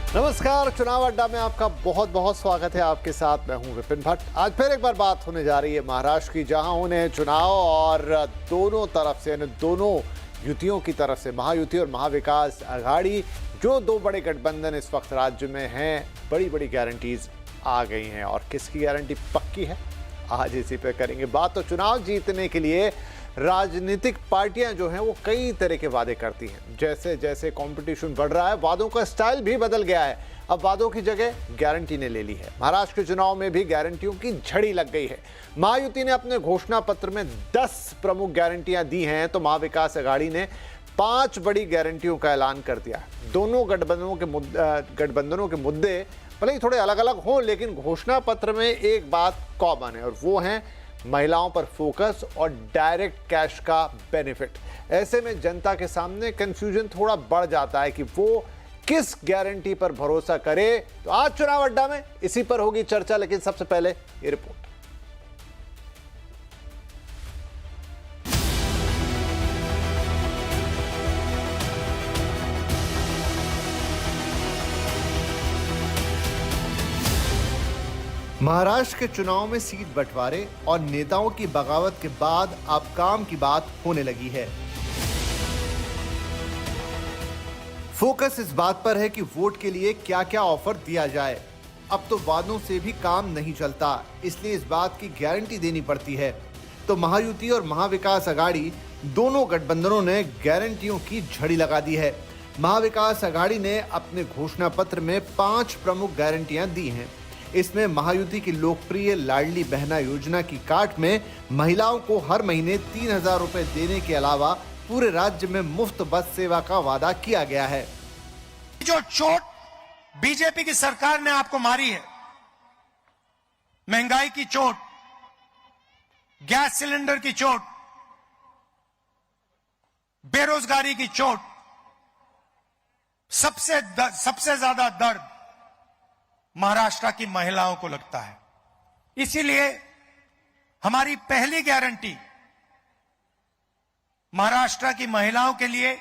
नमस्कार, चुनाव अड्डा में आपका बहुत बहुत स्वागत है। आपके साथ मैं हूं विपिन भट्ट। आज फिर एक बार बात होने जा रही है महाराष्ट्र की, जहां होने हैं चुनाव और दोनों तरफ से, यानी दोनों युतियों की तरफ से, महायुति और महाविकास आघाड़ी, जो दो बड़े गठबंधन इस वक्त राज्य में हैं, बड़ी बड़ी गारंटीज आ गई हैं। और किसकी गारंटी पक्की है, आज इसी पे करेंगे बात। तो चुनाव जीतने के लिए राजनीतिक पार्टियां जो हैं वो कई तरह के वादे करती हैं। जैसे जैसे कंपटीशन बढ़ रहा है, वादों का स्टाइल भी बदल गया है। अब वादों की जगह गारंटी ने ले ली है। महाराष्ट्र के चुनाव में भी गारंटियों की झड़ी लग गई है। महायुति ने अपने घोषणा पत्र में 10 प्रमुख गारंटियां दी हैं, तो महाविकास आघाड़ी ने 5 बड़ी गारंटियों का ऐलान कर दिया है। दोनों गठबंधनों के मुद्दे भले ही थोड़े अलग अलग हों, लेकिन घोषणा पत्र में एक बात कॉमन है, और वो है महिलाओं पर फोकस और डायरेक्ट कैश का बेनिफिट। ऐसे में जनता के सामने कंफ्यूजन थोड़ा बढ़ जाता है कि वो किस गारंटी पर भरोसा करे। तो आज चुनाव अड्डा में इसी पर होगी चर्चा, लेकिन सबसे पहले ये रिपोर्ट। महाराष्ट्र के चुनाव में सीट बंटवारे और नेताओं की बगावत के बाद अब काम की बात होने लगी है। फोकस इस बात पर है कि वोट के लिए क्या क्या ऑफर दिया जाए। अब तो वादों से भी काम नहीं चलता, इसलिए इस बात की गारंटी देनी पड़ती है। तो महायुति और महाविकास आघाड़ी दोनों गठबंधनों ने गारंटियों की झड़ी लगा दी है। महाविकास आघाड़ी ने अपने घोषणा पत्र में 5 प्रमुख गारंटियां दी हैं। इसमें महायुति की लोकप्रिय लाडली बहना योजना की काट में महिलाओं को हर महीने 3,000 रुपए देने के अलावा पूरे राज्य में मुफ्त बस सेवा का वादा किया गया है। जो चोट बीजेपी की सरकार ने आपको मारी है, महंगाई की चोट, गैस सिलेंडर की चोट, बेरोजगारी की चोट, सबसे ज्यादा दर्द महाराष्ट्र की महिलाओं को लगता है। इसीलिए हमारी पहली गारंटी महाराष्ट्र की महिलाओं के लिए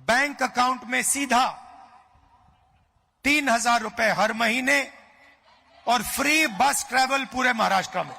बैंक अकाउंट में सीधा 3,000 रुपए हर महीने और फ्री बस ट्रैवल पूरे महाराष्ट्र में।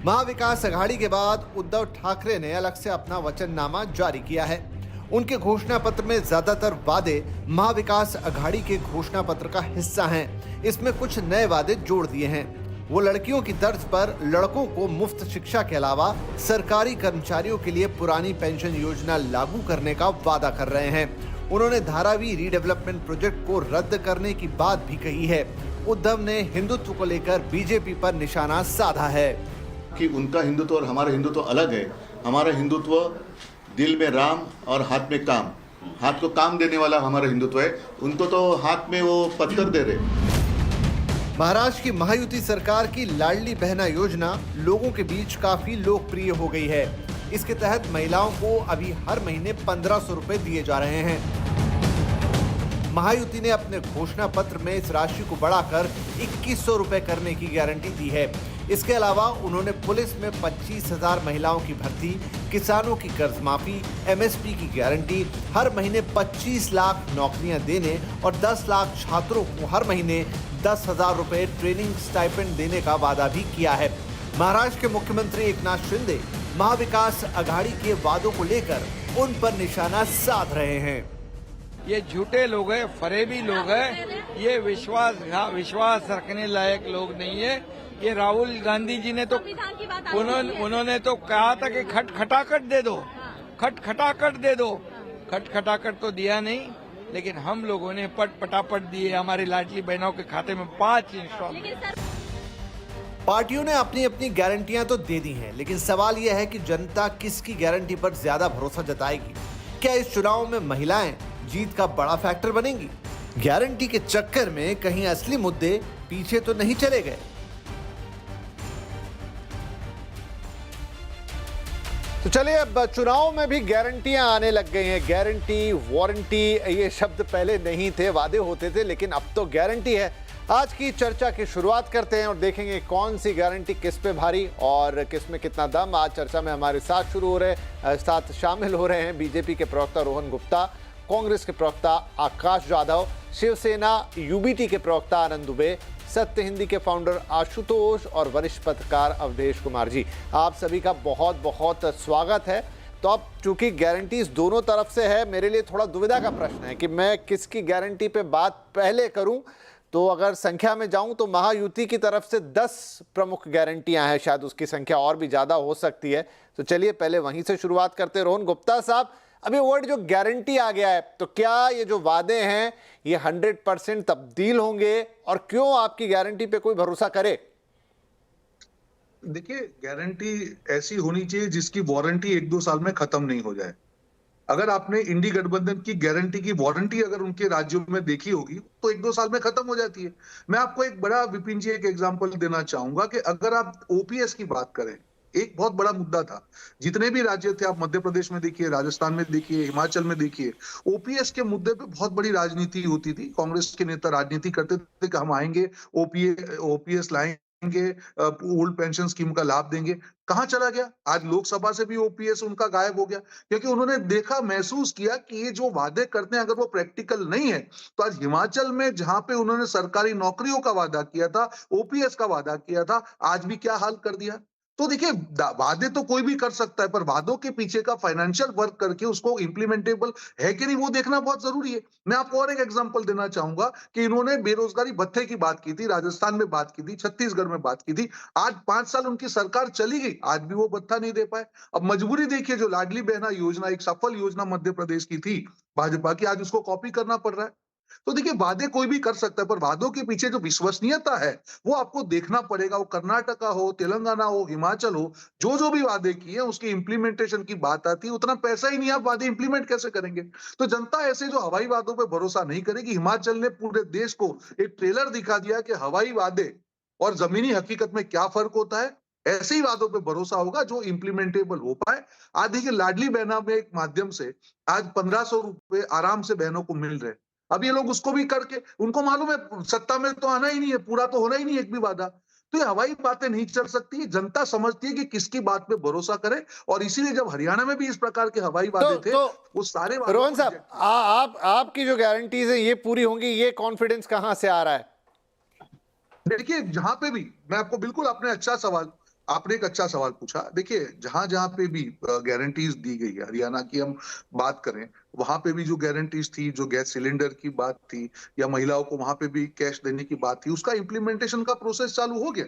महाविकास आघाड़ी के बाद उद्धव ठाकरे ने अलग से अपना वचननामा जारी किया है। उनके घोषणा पत्र में ज्यादातर वादे महाविकास आघाड़ी के घोषणा पत्र का हिस्सा हैं। इसमें कुछ नए वादे जोड़ दिए हैं। वो लड़कियों की तर्ज पर लड़कों को मुफ्त शिक्षा के अलावा सरकारी कर्मचारियों के लिए पुरानी पेंशन योजना लागू करने का वादा कर रहे हैं। उन्होंने धारावी रीडेवलपमेंट प्रोजेक्ट को रद्द करने की बात भी कही है। उद्धव ने हिंदुत्व को लेकर बीजेपी पर निशाना साधा है कि उनका हिंदुत्व और हमारा हिंदुत्व अलग है। हमारा हिंदुत्व दिल में राम और हाथ में काम, हाथ को काम देने वाला हमारा हिंदुत्व है। उनको तो हाथ में वो पत्थर दे रहे। महाराष्ट्र की महायुति सरकार की लाडली बहना योजना लोगों के बीच काफी लोकप्रिय हो गई है। इसके तहत महिलाओं को अभी हर महीने 1,500 रुपए दिए जा रहे हैं। महायुति ने अपने घोषणा पत्र में इस राशि को बढ़ाकर 2,100 रुपए करने की गारंटी दी है। इसके अलावा उन्होंने पुलिस में 25,000 महिलाओं की भर्ती, किसानों की कर्ज माफी, एमएसपी की गारंटी, हर महीने 25 लाख नौकरियां देने और 10 लाख छात्रों को हर महीने 10,000 रुपए ट्रेनिंग स्टाइपेंड देने का वादा भी किया है। महाराष्ट्र के मुख्यमंत्री एकनाथ शिंदे महाविकास आघाड़ी के वादों को लेकर उन पर निशाना साध रहे हैं। ये झूठे लोग हैं, फरेबी लोग हैं, ये विश्वास रखने लायक लोग नहीं है। ये राहुल गांधी जी ने तो उन्होंने तो कहा था कि खटखटाकट दे दो, खटखटाकट दे दो। खटखटाकट तो दिया नहीं, लेकिन हम लोगों ने पटापट दिए। हमारी लाडली बहनों के खाते में 5 इंस्टॉलमेंट। पार्टियों ने अपनी अपनी गारंटियां तो दे दी हैं, लेकिन सवाल यह है कि जनता किसकी गारंटी पर ज्यादा भरोसा जताएगी। क्या इस चुनाव में महिलाएं जीत का बड़ा फैक्टर बनेंगी? गारंटी के चक्कर में कहीं असली मुद्दे पीछे तो नहीं चले गए? तो चलिए, अब चुनाव में भी गारंटियां आने लग गई हैं। गारंटी, वारंटी, ये शब्द पहले नहीं थे, वादे होते थे, लेकिन अब तो गारंटी है। आज की चर्चा की शुरुआत करते हैं और देखेंगे कौन सी गारंटी किस पे भारी और किस में कितना दम। आज चर्चा में हमारे साथ शामिल हो रहे हैं बीजेपी के प्रवक्ता रोहन गुप्ता, कांग्रेस के प्रवक्ता आकाश जाधव, शिवसेना यूबीटी के प्रवक्ता आनंद दुबे, सत्य हिंदी के फाउंडर आशुतोष और वरिष्ठ पत्रकार अवधेश कुमार जी। आप सभी का बहुत बहुत स्वागत है। तो अब चूंकि गारंटीज दोनों तरफ से है, मेरे लिए थोड़ा दुविधा का प्रश्न है कि मैं किसकी गारंटी पे बात पहले करूं। तो अगर संख्या में जाऊं तो महायुति की तरफ से 10 प्रमुख गारंटियां हैं, शायद उसकी संख्या और भी ज्यादा हो सकती है। तो चलिए पहले वहीं से शुरुआत करते हैं। रोहन गुप्ता साहब, अभी वर्ड जो गारंटी आ गया है, तो क्या ये जो वादे हैं ये 100% तब्दील होंगे और क्यों आपकी गारंटी पे कोई भरोसा करे? देखिए, गारंटी ऐसी होनी चाहिए जिसकी वारंटी 1-2 साल में खत्म नहीं हो जाए। अगर आपने इंडी गठबंधन की गारंटी की वारंटी अगर उनके राज्यों में देखी होगी तो 1-2 साल में खत्म हो जाती है। मैं आपको एक बड़ा विपिन जी एक एग्जांपल देना चाहूंगा कि अगर आप ओपीएस की बात करें, एक बहुत बड़ा मुद्दा था। जितने भी राज्य थे, आप मध्य प्रदेश में देखिए, राजस्थान में देखिए, हिमाचल में देखिए, ओपीएस के मुद्दे पे बहुत बड़ी राजनीति होती थी। कांग्रेस के नेता राजनीति करते थे कि हम आएंगे, ओपीएस लाएंगे, ओल्ड पेंशन स्कीम का लाभ देंगे। कहां चला गया? आज लोकसभा से भी ओपीएस उनका गायब हो गया, क्योंकि उन्होंने देखा, महसूस किया कि ये जो वादे करते हैं अगर वो प्रैक्टिकल नहीं है, तो आज हिमाचल में जहां पे उन्होंने सरकारी नौकरियों का वादा किया था, ओपीएस का वादा किया था, आज भी क्या हाल कर दिया। तो देखिए, वादे तो कोई भी कर सकता है, पर वादों के पीछे का फाइनेंशियल वर्क करके उसको इंप्लीमेंटेबल है कि नहीं वो देखना बहुत जरूरी है। मैं आपको और एक एग्जांपल देना चाहूंगा कि इन्होंने बेरोजगारी भत्ते की बात की थी, राजस्थान में बात की थी, छत्तीसगढ़ में बात की थी। आज 5 साल उनकी सरकार चली गई, आज भी वो भत्ता नहीं दे पाए। अब मजबूरी देखिए, जो लाडली बहना योजना, एक सफल योजना मध्य प्रदेश की थी भाजपा की, आज उसको कॉपी करना पड़ रहा है। तो देखिए, वादे कोई भी कर सकता है, पर वादों के पीछे जो विश्वसनीयता है वो आपको देखना पड़ेगा। वो कर्नाटका हो, तेलंगाना हो, हिमाचल हो, जो भी वादे किए उसके इंप्लीमेंटेशन की बात आती है, उतना पैसा ही नहीं, आप वादे इंप्लीमेंट कैसे करेंगे? तो जनता ऐसे जो हवाई वादों पर भरोसा नहीं करेगी। हिमाचल ने पूरे देश को एक ट्रेलर दिखा दिया कि हवाई वादे और जमीनी हकीकत में क्या फर्क होता है। ऐसे ही वादों पे भरोसा होगा जो इंप्लीमेंटेबल हो पाए। आज देखिए, लाडली बहना में एक माध्यम से आज 1500 रुपए आराम से बहनों को मिल रहे। अब ये लोग उसको भी करके, उनको मालूम है सत्ता में तो आना ही नहीं है, पूरा तो होना ही नहीं एक भी वादा। तो ये हवाई बातें नहीं चल सकती। जनता समझती है कि किसकी बात पे भरोसा करे, और इसीलिए जब हरियाणा में भी इस प्रकार के हवाई वादे थे, वो सारे रोहन साहब, आपकी जो गारंटीज है ये पूरी होंगी, ये कॉन्फिडेंस कहां से आ रहा है? देखिए, जहां पे भी, मैं आपको बिल्कुल, आपने एक अच्छा सवाल पूछा। देखिए, जहां जहां पे भी गारंटीज दी गई है, हरियाणा की हम बात करें, वहां पे भी जो गारंटीज थी, जो गैस सिलेंडर की बात थी, या महिलाओं को वहां पे भी कैश देने की बात थी, उसका इंप्लीमेंटेशन का प्रोसेस चालू हो गया।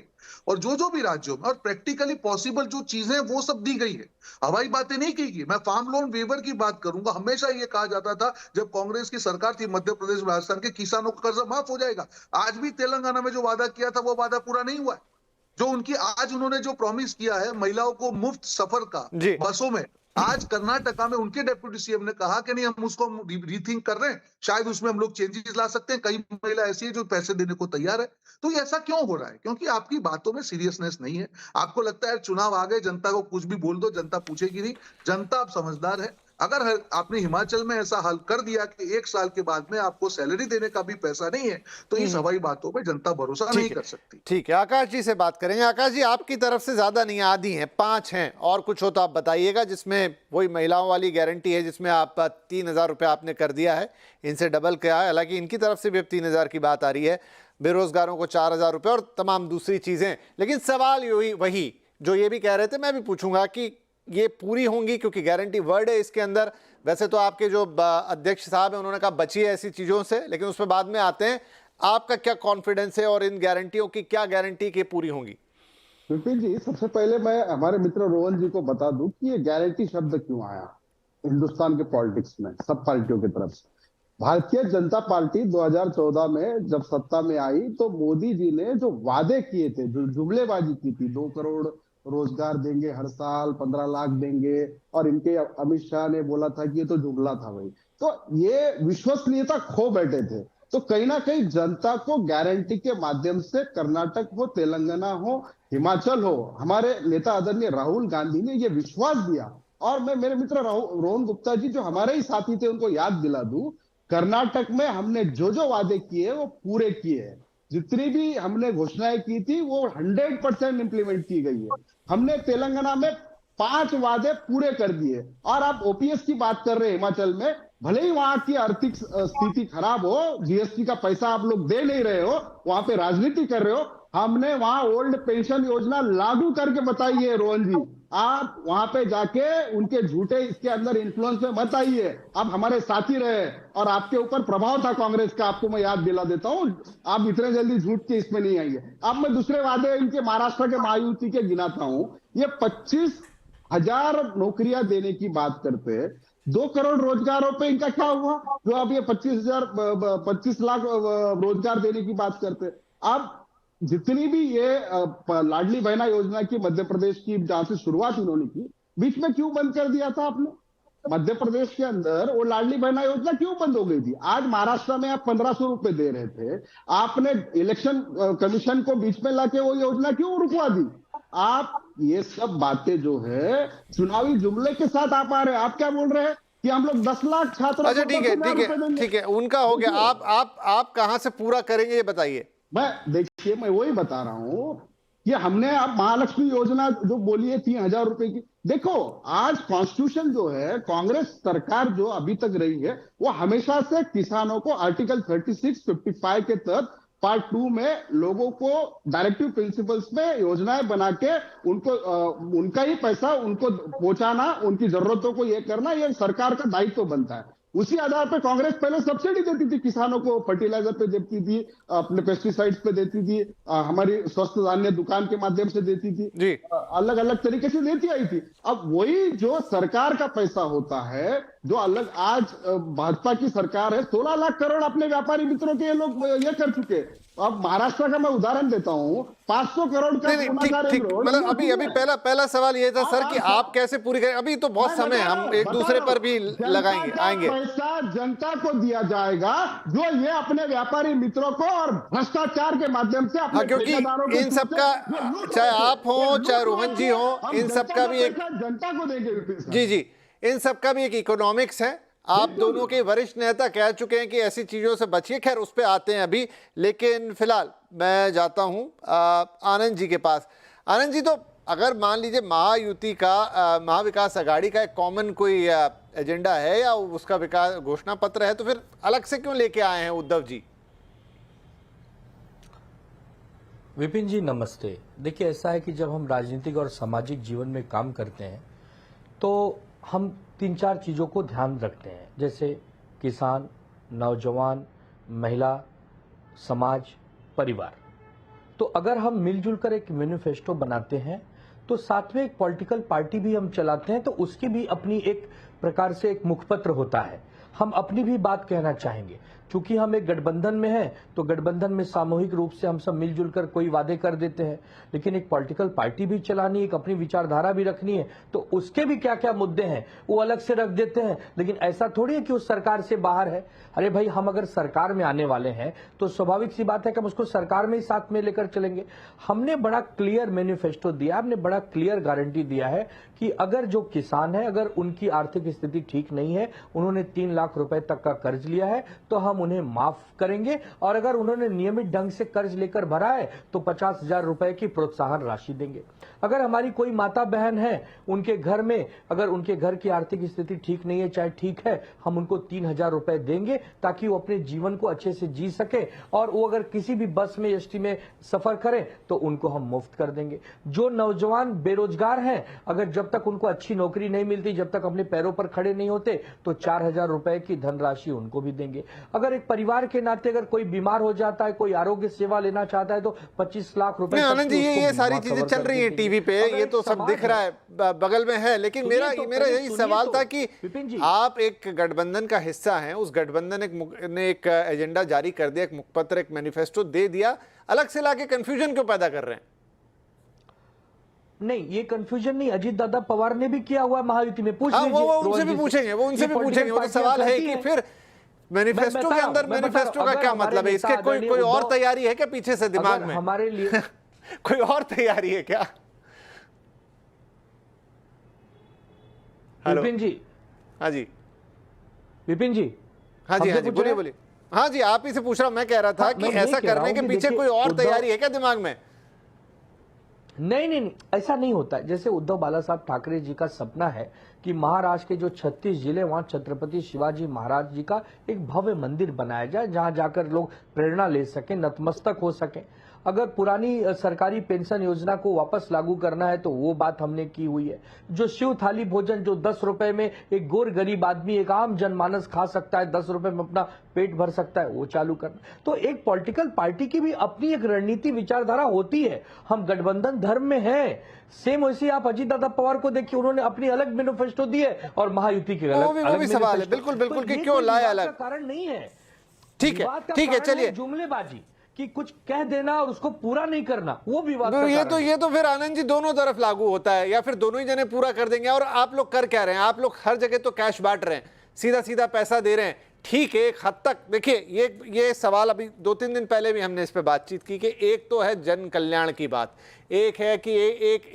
और जो भी राज्यों में और प्रैक्टिकली पॉसिबल जो चीजें वो सब दी गई है। हवाई बातें नहीं की गई। मैं फार्म लोन वेवर की बात करूंगा। हमेशा ये कहा जाता था जब कांग्रेस की सरकार थी मध्य प्रदेश राजस्थान के, किसानों का कर्जा माफ हो जाएगा। आज भी तेलंगाना में जो वादा किया था वो वादा पूरा नहीं हुआ है। जो उनकी आज उन्होंने जो प्रॉमिस किया है महिलाओं को मुफ्त सफर का बसों में, आज कर्नाटका में उनके डिप्टी सीएम ने कहा कि नहीं, हम उसको रीथिंक कर रहे हैं, शायद उसमें हम लोग चेंजेस ला सकते हैं। कई महिला ऐसी है जो पैसे देने को तैयार है। तो ये ऐसा क्यों हो रहा है? क्योंकि आपकी बातों में सीरियसनेस नहीं है। आपको लगता है चुनाव आ गए, जनता को कुछ भी बोल दो, जनता पूछेगी नहीं। जनता अब समझदार है। अगर आपने हिमाचल में ऐसा हल कर दिया कि 1 साल के बाद में आपको सैलरी देने का भी पैसा नहीं है, तो इस हवाई बातों पे जनता भरोसा नहीं कर सकती। ठीक है, आकाश जी से बात करेंगे। आकाश जी, आपकी तरफ से ज्यादा नहीं, आधी हैं, 5 हैं, और कुछ हो तो आप बताइएगा। जिसमें वही महिलाओं वाली गारंटी है, जिसमें आप 3000 रुपये आपने कर दिया है, इनसे डबल किया है। हालांकि इनकी तरफ से भी अब 3000 की बात आ रही है, बेरोजगारों को 4000 रुपये और तमाम दूसरी चीजें। लेकिन सवाल वही जो ये भी कह रहे थे, मैं भी पूछूंगा कि ये पूरी होंगी, क्योंकि गारंटी वर्ड है इसके अंदर। वैसे तो आपके जो अध्यक्ष साहब हैं उन्होंने कहा बची है ऐसी चीजों से, लेकिन उसमें बाद में आते हैं। आपका क्या कॉन्फिडेंस है और इन गारंटियों की क्या गारंटी की पूरी होंगी? विपिन जी, सबसे पहले मैं हमारे मित्र रोहन जी को बता दूं कि ये गारंटी शब्द क्यों आया हिंदुस्तान के पॉलिटिक्स में, सब पार्टियों की तरफ से। भारतीय जनता पार्टी 2014 में जब सत्ता में आई तो मोदी जी ने जो वादे किए थे, जो जुमलेबाजी की थी, 2 करोड़ रोजगार देंगे हर साल, 15 लाख देंगे, और इनके अमित शाह ने बोला था कि ये तो जुमला था भाई। तो ये विश्वसनीयता खो बैठे थे। तो कहीं ना कहीं जनता को गारंटी के माध्यम से, कर्नाटक हो, तेलंगाना हो, हिमाचल हो, हमारे नेता आदरणीय राहुल गांधी ने ये विश्वास दिया। और मैं मेरे मित्र रोहन गुप्ता जी जो हमारे ही साथी थे उनको याद दिला दूं, कर्नाटक में हमने जो वादे किए वो पूरे किए। जितनी भी हमने घोषणाएं की थी वो 100% इंप्लीमेंट की गई है। हमने तेलंगाना में 5 वादे पूरे कर दिए। और आप ओपीएस की बात कर रहे हैं हिमाचल में, भले ही वहां की आर्थिक स्थिति खराब हो, जीएसटी का पैसा आप लोग दे नहीं रहे हो, वहां पे राजनीति कर रहे हो, हमने वहां ओल्ड पेंशन योजना लागू करके बताई है रोहन जी। आप वहां पे जाके उनके झूठे इसके अंदर इन्फ्लुएंस में मत आइए। आप हमारे साथी रहे और आपके ऊपर प्रभाव था कांग्रेस का, आपको मैं याद दिला देता हूं। आप इतने जल्दी झूठ के इसमें नहीं आइए। अब मैं दूसरे वादे इनके महाराष्ट्र के महायुति के गिनाता हूं। ये 25,000 नौकरियां देने की बात करते हैं, 2 करोड़ रोजगारों पे इनका क्या हुआ? जो अब ये 25 लाख रोजगार देने की बात करते हैं। अब जितनी भी ये लाडली बहना योजना की मध्य प्रदेश की जहां से शुरुआत इन्होंने की, बीच में क्यों बंद कर दिया था आपने? मध्य प्रदेश के अंदर वो लाडली बहना योजना क्यों बंद हो गई थी? आज महाराष्ट्र में आप 1500 रुपए दे रहे थे, आपने इलेक्शन कमीशन को बीच में लाके वो योजना क्यों रुकवा दी? आप ये सब बातें जो है चुनावी जुमले के साथ आप आ रहे हैं। आप क्या बोल रहे हैं कि हम लोग 10 लाख छात्रों अच्छा, ठीक है, उनका हो गया। आप कहां से पूरा करेंगे ये बताइए। देखिए, मैं वही बता रहा हूं कि हमने अब महालक्ष्मी योजना जो बोली है 3,000 रुपए की, देखो आज कॉन्स्टिट्यूशन जो है, कांग्रेस सरकार जो अभी तक रही है वो हमेशा से किसानों को आर्टिकल 36, 55 के तहत पार्ट 2 में लोगों को डायरेक्टिव प्रिंसिपल्स में योजनाएं बना के उनको उनका ही पैसा उनको पहुंचाना, उनकी जरूरतों को ये करना, ये सरकार का दायित्व बनता है। उसी आधार पर कांग्रेस पहले सब्सिडी देती थी किसानों को, फर्टिलाइजर पे देती थी, अपने पेस्टिसाइड्स पे देती थी, हमारी स्वस्थ धान्य दुकान के माध्यम से देती थी, अलग अलग तरीके से देती आई थी। अब वही जो सरकार का पैसा होता है, जो अलग आज भाजपा की सरकार है, 16 लाख करोड़ अपने व्यापारी मित्रों के ये लोग ये कर चुके। अब महाराष्ट्र का मैं उदाहरण देता हूं, 500 करोड़ का ठीक, मतलब अभी पहला सवाल ये था सर कि आप कैसे पूरी करें। अभी तो बहुत समय, हम एक दूसरे पर भी लगाएंगे, आएंगे। पैसा जनता को दिया जाएगा जो ये अपने व्यापारी मित्रों को और भ्रष्टाचार के माध्यम से अपने क्योंकि इन सबका, चाहे आप हो चाहे रोहन जी हो, इन सबका भी एक जनता को देंगे। जी, इन सबका भी एक इकोनॉमिक्स है। आप दोनों के वरिष्ठ नेता कह चुके हैं कि ऐसी चीजों से बचिए। खैर उस पर आते हैं अभी, लेकिन फिलहाल मैं जाता हूं आनंद जी के पास। आनंद जी, तो अगर मान लीजिए महायुति का, महाविकास आघाड़ी का एक कॉमन कोई एजेंडा है या उसका विकास घोषणा पत्र है, तो फिर अलग से क्यों लेके आए हैं उद्धव जी? विपिन जी नमस्ते। देखिए, ऐसा है कि जब हम राजनीतिक और सामाजिक जीवन में काम करते हैं तो हम 3-4 चीज़ों को ध्यान रखते हैं, जैसे किसान, नौजवान, महिला, समाज, परिवार। तो अगर हम मिलजुल कर एक मैनिफेस्टो बनाते हैं तो साथ में एक पॉलिटिकल पार्टी भी हम चलाते हैं, तो उसकी भी अपनी एक प्रकार से एक मुखपत्र होता है। हम अपनी भी बात कहना चाहेंगे। चूंकि हम एक गठबंधन में हैं तो गठबंधन में सामूहिक रूप से हम सब मिलजुल कर कोई वादे कर देते हैं, लेकिन एक पॉलिटिकल पार्टी भी चलानी, एक अपनी विचारधारा भी रखनी है, तो उसके भी क्या क्या मुद्दे हैं वो अलग से रख देते हैं। लेकिन ऐसा थोड़ी है कि उस सरकार से बाहर है। अरे भाई, हम अगर सरकार में आने वाले हैं तो स्वाभाविक सी बात है कि हम उसको सरकार में ही साथ में लेकर चलेंगे। हमने बड़ा क्लियर मैनिफेस्टो दिया, हमने बड़ा क्लियर गारंटी दिया है कि अगर जो किसान है, अगर उनकी आर्थिक स्थिति ठीक नहीं है, उन्होंने 3 लाख रुपए तक का कर्ज लिया है तो हम उन्हें माफ करेंगे, और अगर उन्होंने नियमित ढंग से कर्ज लेकर भरा है तो 50,000 रुपए की प्रोत्साहन राशि देंगे। अगर हमारी कोई माता बहन है, उनके घर में अगर उनके घर की आर्थिक स्थिति ठीक नहीं है, चाहे ठीक है, हम उनको 3,000 रुपए देंगे ताकि वो अपने जीवन को अच्छे से जी सके, और वो अगर किसी भी बस में, एसटी में सफर करें तो उनको हम मुफ्त कर देंगे। जो नौजवान बेरोजगार हैं, अगर जब तक उनको अच्छी नौकरी नहीं मिलती, जब तक अपने पैरों पर खड़े नहीं होते, तो 4,000 रुपए की धनराशि उनको भी देंगे। अगर एक परिवार के नाते अगर कोई बीमार हो जाता है, कोई आरोग्य सेवा लेना चाहता है तो 25 लाख रुपए। आनंद जी, ये सारी चीजें चल रही है टीवी पे, ये तो सब दिख रहा है, बगल में है, लेकिन मेरा यही सवाल था कि आप एक गठबंधन का हिस्सा हैं, उस गठबंधन ने एक एजेंडा जारी कर दिया, एक मुखपत्र, एक मैनिफेस्टो दे दिया, अलग से लाके कंफ्यूजन क्यों पैदा कर रहे हैं? नहीं, ये कंफ्यूजन नहीं, अजीत दादा पवार ने भी किया हुआ महायुति में। पूछ लीजिए, वो उनसे भी पूछेंगे, वो तो सवाल है कि फिर मैनिफेस्टो के अंदर मैनिफेस्टो का क्या मतलब है? इसके कोई और तैयारी है क्या पीछे से दिमाग में हमारे लिए? कोई और तैयारी है क्या? विपिन जी। हाँ जी विपिन जी। हाँ जी, बोलिए। हाँ जी, आप ही से पूछ रहा हूं। मैं कह रहा था कि ऐसा करने के पीछे कोई और तैयारी है क्या दिमाग में? नहीं, ऐसा नहीं होता है। जैसे उद्धव बाला साहब ठाकरे जी का सपना है कि महाराष्ट्र के जो 36 जिले, वहां छत्रपति शिवाजी महाराज जी का एक भव्य मंदिर बनाया जाए, जहां जाकर लोग प्रेरणा ले सकें, नतमस्तक हो सकें। अगर पुरानी सरकारी पेंशन योजना को वापस लागू करना है तो वो बात हमने की हुई है। जो शिव थाली भोजन, जो 10 रुपए में एक गोर गरीब आदमी, एक आम जनमानस खा सकता है, 10 रुपए में अपना पेट भर सकता है, वो चालू करना। तो एक पॉलिटिकल पार्टी की भी अपनी एक रणनीति, विचारधारा होती है। हम गठबंधन धर्म में हैं। सेम वैसे आप अजीत दादा पवार को देखिए, उन्होंने अपनी अलग मैनिफेस्टो दी है और महायुति की अलग। वो भी सवाल है, बिल्कुल बिल्कुल, कि क्यों लाए अलग, कारण नहीं है। ठीक है, चलिए। जुमलेबाजी कि कुछ कह देना और उसको पूरा नहीं करना, वो विवाद का ये तो फिर आनंद जी दोनों तरफ लागू होता है, या फिर दोनों ही जने पूरा कर देंगे। और आप लोग कर क्या रहे हैं? आप लोग हर जगह तो कैश बांट रहे हैं, सीधा सीधा पैसा दे रहे हैं। ठीक है, एक हद तक देखिए, ये सवाल अभी 2-3 दिन पहले भी हमने इस पे बातचीत की कि एक तो है जन कल्याण की बात, एक है कि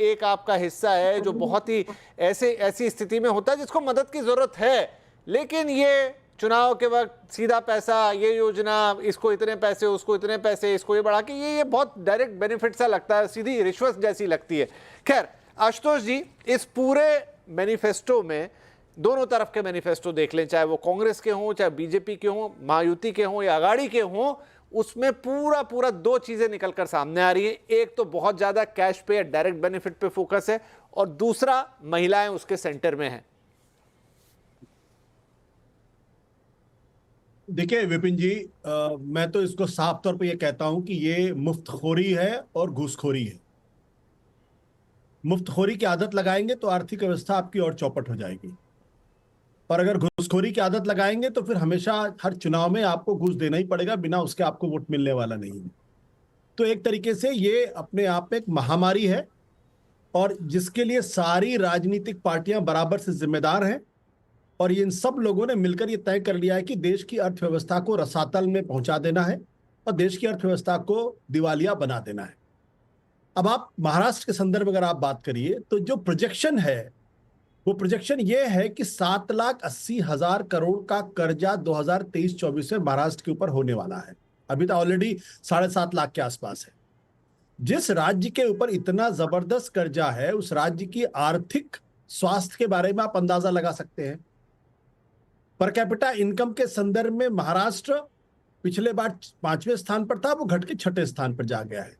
एक आपका हिस्सा है जो बहुत ही ऐसी स्थिति में होता है जिसको मदद की जरूरत है, लेकिन ये चुनाव के वक्त सीधा पैसा, ये योजना, इसको इतने पैसे, उसको इतने पैसे, इसको ये बढ़ा के, ये बहुत डायरेक्ट बेनिफिट सा लगता है, सीधी रिश्वत जैसी लगती है। खैर आशुतोष जी, इस पूरे मैनिफेस्टो में दोनों तरफ के मैनिफेस्टो देख लें, चाहे वो कांग्रेस के हों, चाहे बीजेपी के हों, महायुति के हों या अगाड़ी के हों, उसमें पूरा 2 चीजें निकलकर सामने आ रही है। एक तो बहुत ज्यादा कैश पे, डायरेक्ट बेनिफिट पे फोकस है, और दूसरा महिलाएं उसके सेंटर में हैं। देखिए विपिन जी, मैं तो इसको साफ तौर पे ये कहता हूं कि ये मुफ्तखोरी है और घूसखोरी है। मुफ्तखोरी की आदत लगाएंगे तो आर्थिक व्यवस्था आपकी और चौपट हो जाएगी, और अगर घूसखोरी की आदत लगाएंगे तो फिर हमेशा हर चुनाव में आपको घूस देना ही पड़ेगा, बिना उसके आपको वोट मिलने वाला नहीं है। तो एक तरीके से ये अपने आप में एक महामारी है, और जिसके लिए सारी राजनीतिक पार्टियां बराबर से जिम्मेदार हैं, और इन सब लोगों ने मिलकर ये तय कर लिया है कि देश की अर्थव्यवस्था को रसातल में पहुंचा देना है और देश की अर्थव्यवस्था को दिवालिया बना देना है। अब आप महाराष्ट्र के संदर्भ में अगर आप बात करिए तो जो प्रोजेक्शन है, वो प्रोजेक्शन ये है कि 7,80,000 करोड़ का कर्जा 2023-24 में महाराष्ट्र के ऊपर होने वाला है। अभी तो ऑलरेडी 7.5 लाख के आसपास है। जिस राज्य के ऊपर इतना जबरदस्त कर्जा है, उस राज्य की आर्थिक स्वास्थ्य के बारे में आप अंदाजा लगा सकते हैं। पर कैपिटा इनकम के संदर्भ में महाराष्ट्र पिछले बार 5वें स्थान पर था, वो घट के 6ठे स्थान पर जा गया है।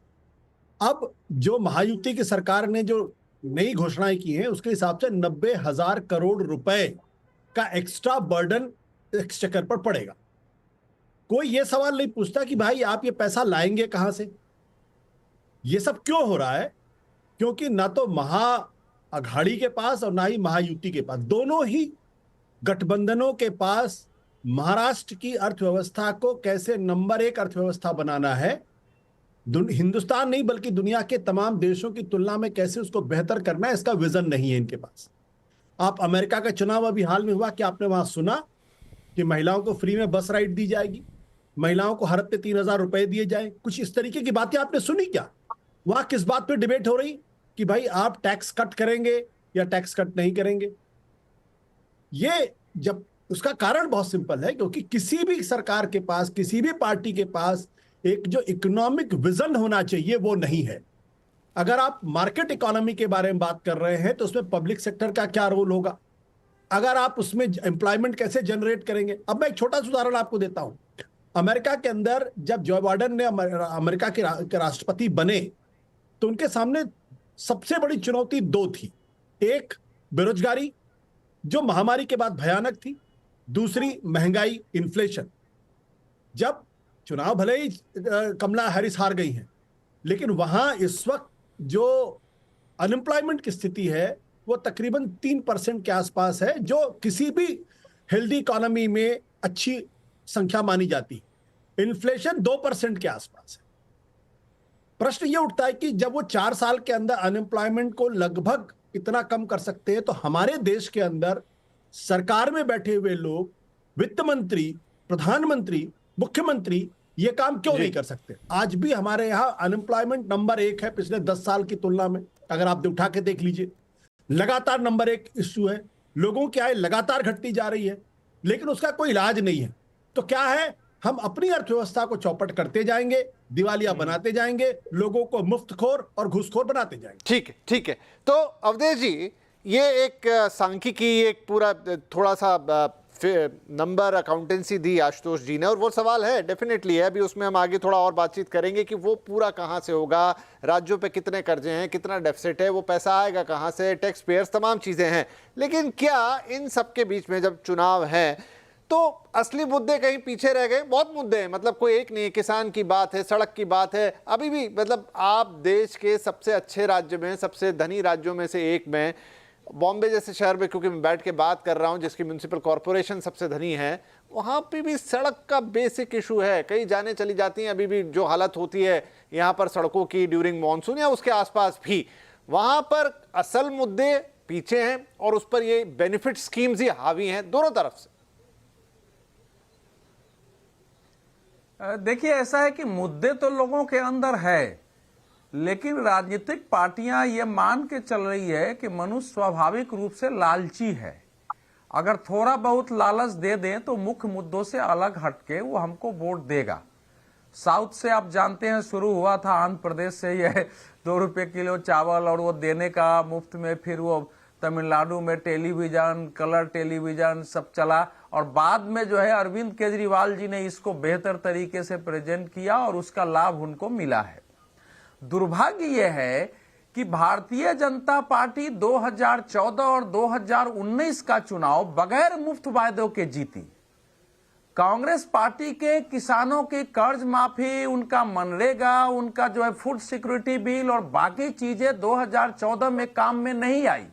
अब जो महायुति की सरकार ने जो नई घोषणाएं की हैं, उसके हिसाब से 90,000 करोड़ रुपए का एक्स्ट्रा बर्डन एक्सचेकर पर पड़ेगा। कोई ये सवाल नहीं पूछता कि भाई आप ये पैसा लाएंगे कहां से। ये सब क्यों हो रहा है? क्योंकि ना तो महा अघाड़ी के पास और ना ही महायुति के पास, दोनों ही गठबंधनों के पास महाराष्ट्र की अर्थव्यवस्था को कैसे नंबर 1 अर्थव्यवस्था बनाना है, हिंदुस्तान नहीं बल्कि दुनिया के तमाम देशों की तुलना में कैसे उसको बेहतर करना है, इसका विजन नहीं है इनके पास। आप अमेरिका का चुनाव अभी हाल में हुआ कि आपने वहां सुना कि महिलाओं को फ्री में बस राइड दी जाएगी, महिलाओं को हर हफ्ते 3,000 रुपए दिए जाए, कुछ इस तरीके की बातें आपने सुनी क्या? वहां किस बात पे डिबेट हो रही कि भाई आप टैक्स कट करेंगे या टैक्स कट नहीं करेंगे? ये जब उसका कारण बहुत सिंपल है, क्योंकि किसी भी सरकार के पास, किसी भी पार्टी के पास एक जो इकोनॉमिक विजन होना चाहिए वो नहीं है। अगर आप मार्केट इकोनॉमी के बारे में बात कर रहे हैं तो उसमें पब्लिक सेक्टर का क्या रोल होगा, अगर आप उसमें एम्प्लॉयमेंट कैसे जनरेट करेंगे। अब मैं एक छोटा सा उदाहरण आपको देता हूं। अमेरिका के अंदर जब जो बाइडेन ने अमेरिका के राष्ट्रपति बने तो उनके सामने सबसे बड़ी चुनौती 2 थी। एक, बेरोजगारी जो महामारी के बाद भयानक थी, दूसरी महंगाई, इन्फ्लेशन। जब चुनाव भले ही कमला हैरिस हार गई हैं, लेकिन वहां इस वक्त जो अनएम्प्लॉयमेंट की स्थिति है वो तकरीबन 3% के आसपास है, जो किसी भी हेल्दी इकोनॉमी में अच्छी संख्या मानी जाती है। इन्फ्लेशन 2% के आसपास है। प्रश्न ये उठता है कि जब वो 4 साल के अंदर अनएम्प्लॉयमेंट को लगभग इतना कम कर सकते हैं, तो हमारे देश के अंदर सरकार में बैठे हुए लोग, वित्त मंत्री, प्रधानमंत्री, मुख्यमंत्री ये काम क्यों नहीं कर सकते? आज भी हमारे यहाँ अनएम्प्लॉयमेंट नंबर 1 है पिछले 10 साल की तुलना में। अगर आप उठा के देख लीजिए, लगातार नंबर 1 इश्यू है। लोगों की आय लगातार घटती जा रही है, लेकिन उसका कोई इलाज नहीं है। तो क्या है, हम अपनी अर्थव्यवस्था को चौपट करते जाएंगे, दिवालिया बनाते जाएंगे, लोगों को मुफ्तखोर और घूसखोर बनाते जाएंगे। ठीक है। तो अवधेश जी, ये एक सांख्यिकी, एक पूरा थोड़ा सा नंबर अकाउंटेंसी दी आशुतोष जी ने, और वो सवाल है डेफिनेटली है, अभी उसमें हम आगे थोड़ा और बातचीत करेंगे कि वो पूरा कहाँ से होगा, राज्यों पे कितने कर्जे हैं, कितना डेफिसिट है, वो पैसा आएगा कहाँ से, टैक्स पेयर्स, तमाम चीज़ें हैं। लेकिन क्या इन सब के बीच में जब चुनाव है तो असली मुद्दे कहीं पीछे रह गए? बहुत मुद्दे हैं, मतलब कोई एक नहीं, किसान की बात है, सड़क की बात है, अभी भी मतलब आप देश के सबसे अच्छे राज्य में, सबसे धनी राज्यों में से एक में, बॉम्बे जैसे शहर में, क्योंकि मैं बैठ के बात कर रहा हूं, जिसकी म्यूनिसिपल कॉरपोरेशन सबसे धनी है, वहां पे भी सड़क का बेसिक इशू है। कई जाने चली जाती हैं, अभी भी जो हालत होती है यहाँ पर सड़कों की ड्यूरिंग मॉनसून या उसके आसपास भी, वहां पर असल मुद्दे पीछे हैं और उस पर ये बेनिफिट स्कीम्स ही हावी हैं दोनों तरफ से। देखिए, ऐसा है कि मुद्दे तो लोगों के अंदर है, लेकिन राजनीतिक पार्टियां ये मान के चल रही है कि मनुष्य स्वाभाविक रूप से लालची है। अगर थोड़ा बहुत लालच दे दें तो मुख्य मुद्दों से अलग हटके वो हमको वोट देगा। साउथ से आप जानते हैं शुरू हुआ था, आंध्र प्रदेश से यह 2 रुपए किलो चावल और वो देने का मुफ्त में, फिर वो तमिलनाडु में टेलीविजन, कलर टेलीविजन सब चला, और बाद में जो है अरविंद केजरीवाल जी ने इसको बेहतर तरीके से प्रेजेंट किया और उसका लाभ उनको मिला है। दुर्भाग्य यह है कि भारतीय जनता पार्टी 2014 और 2019 का चुनाव बगैर मुफ्त वायदों के जीती। कांग्रेस पार्टी के किसानों की कर्ज माफी, उनका मनरेगा, उनका जो है फूड सिक्योरिटी बिल और बाकी चीजें 2014 में काम में नहीं आई।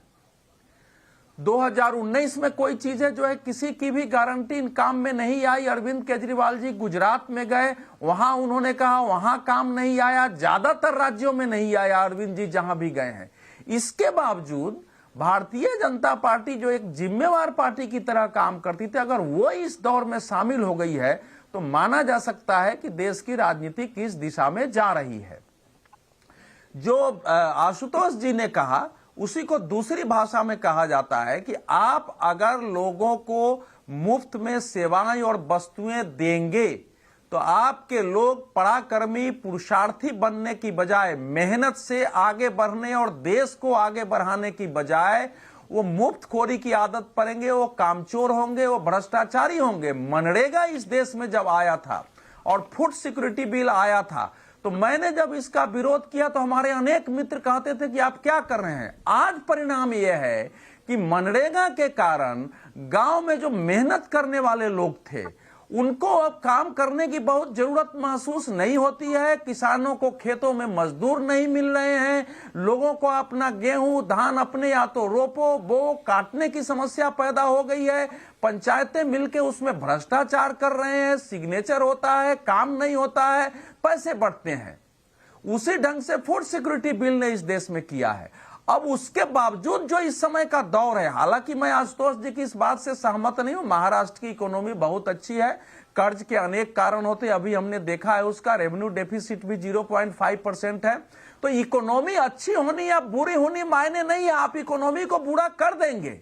2019 में कोई चीजें जो है किसी की भी गारंटी इन काम में नहीं आई। अरविंद केजरीवाल जी गुजरात में गए, वहां उन्होंने कहा वहां काम नहीं आया, ज्यादातर राज्यों में नहीं आया अरविंद जी जहां भी गए हैं। इसके बावजूद भारतीय जनता पार्टी जो एक जिम्मेवार पार्टी की तरह काम करती थी, अगर वो इस दौर में शामिल हो गई है तो माना जा सकता है कि देश की राजनीति किस दिशा में जा रही है। जो आशुतोष जी ने कहा उसी को दूसरी भाषा में कहा जाता है कि आप अगर लोगों को मुफ्त में सेवाएं और वस्तुएं देंगे तो आपके लोग पराक्रमी पुरुषार्थी बनने की बजाय, मेहनत से आगे बढ़ने और देश को आगे बढ़ाने की बजाय वो मुफ्तखोरी की आदत पड़ेंगे, वो कामचोर होंगे, वो भ्रष्टाचारी होंगे। मनरेगा इस देश में जब आया था और फूड सिक्योरिटी बिल आया था तो मैंने जब इसका विरोध किया तो हमारे अनेक मित्र कहते थे कि आप क्या कर रहे हैं। आज परिणाम यह है कि मनरेगा के कारण गांव में जो मेहनत करने वाले लोग थे उनको अब काम करने की बहुत जरूरत महसूस नहीं होती है। किसानों को खेतों में मजदूर नहीं मिल रहे हैं, लोगों को अपना गेहूं धान अपने या तो रोपो बो काटने की समस्या पैदा हो गई है। पंचायतें मिलकर उसमें भ्रष्टाचार कर रहे हैं, सिग्नेचर होता है, काम नहीं होता है, पैसे बढ़ते हैं। उसी ढंग से फूड सिक्योरिटी बिल ने इस देश में किया है। अब उसके बावजूद जो इस समय का दौर है, हालांकि मैं आशुतोष जी की इस बात से सहमत नहीं हूं, महाराष्ट्र की इकोनॉमी बहुत अच्छी है, कर्ज के अनेक कारण होते हैं, अभी हमने देखा है उसका रेवेन्यू डेफिसिट भी 0.5% है। तो इकोनॉमी अच्छी होनी या बुरी होनी मायने नहीं है, आप इकोनॉमी को बुरा कर देंगे।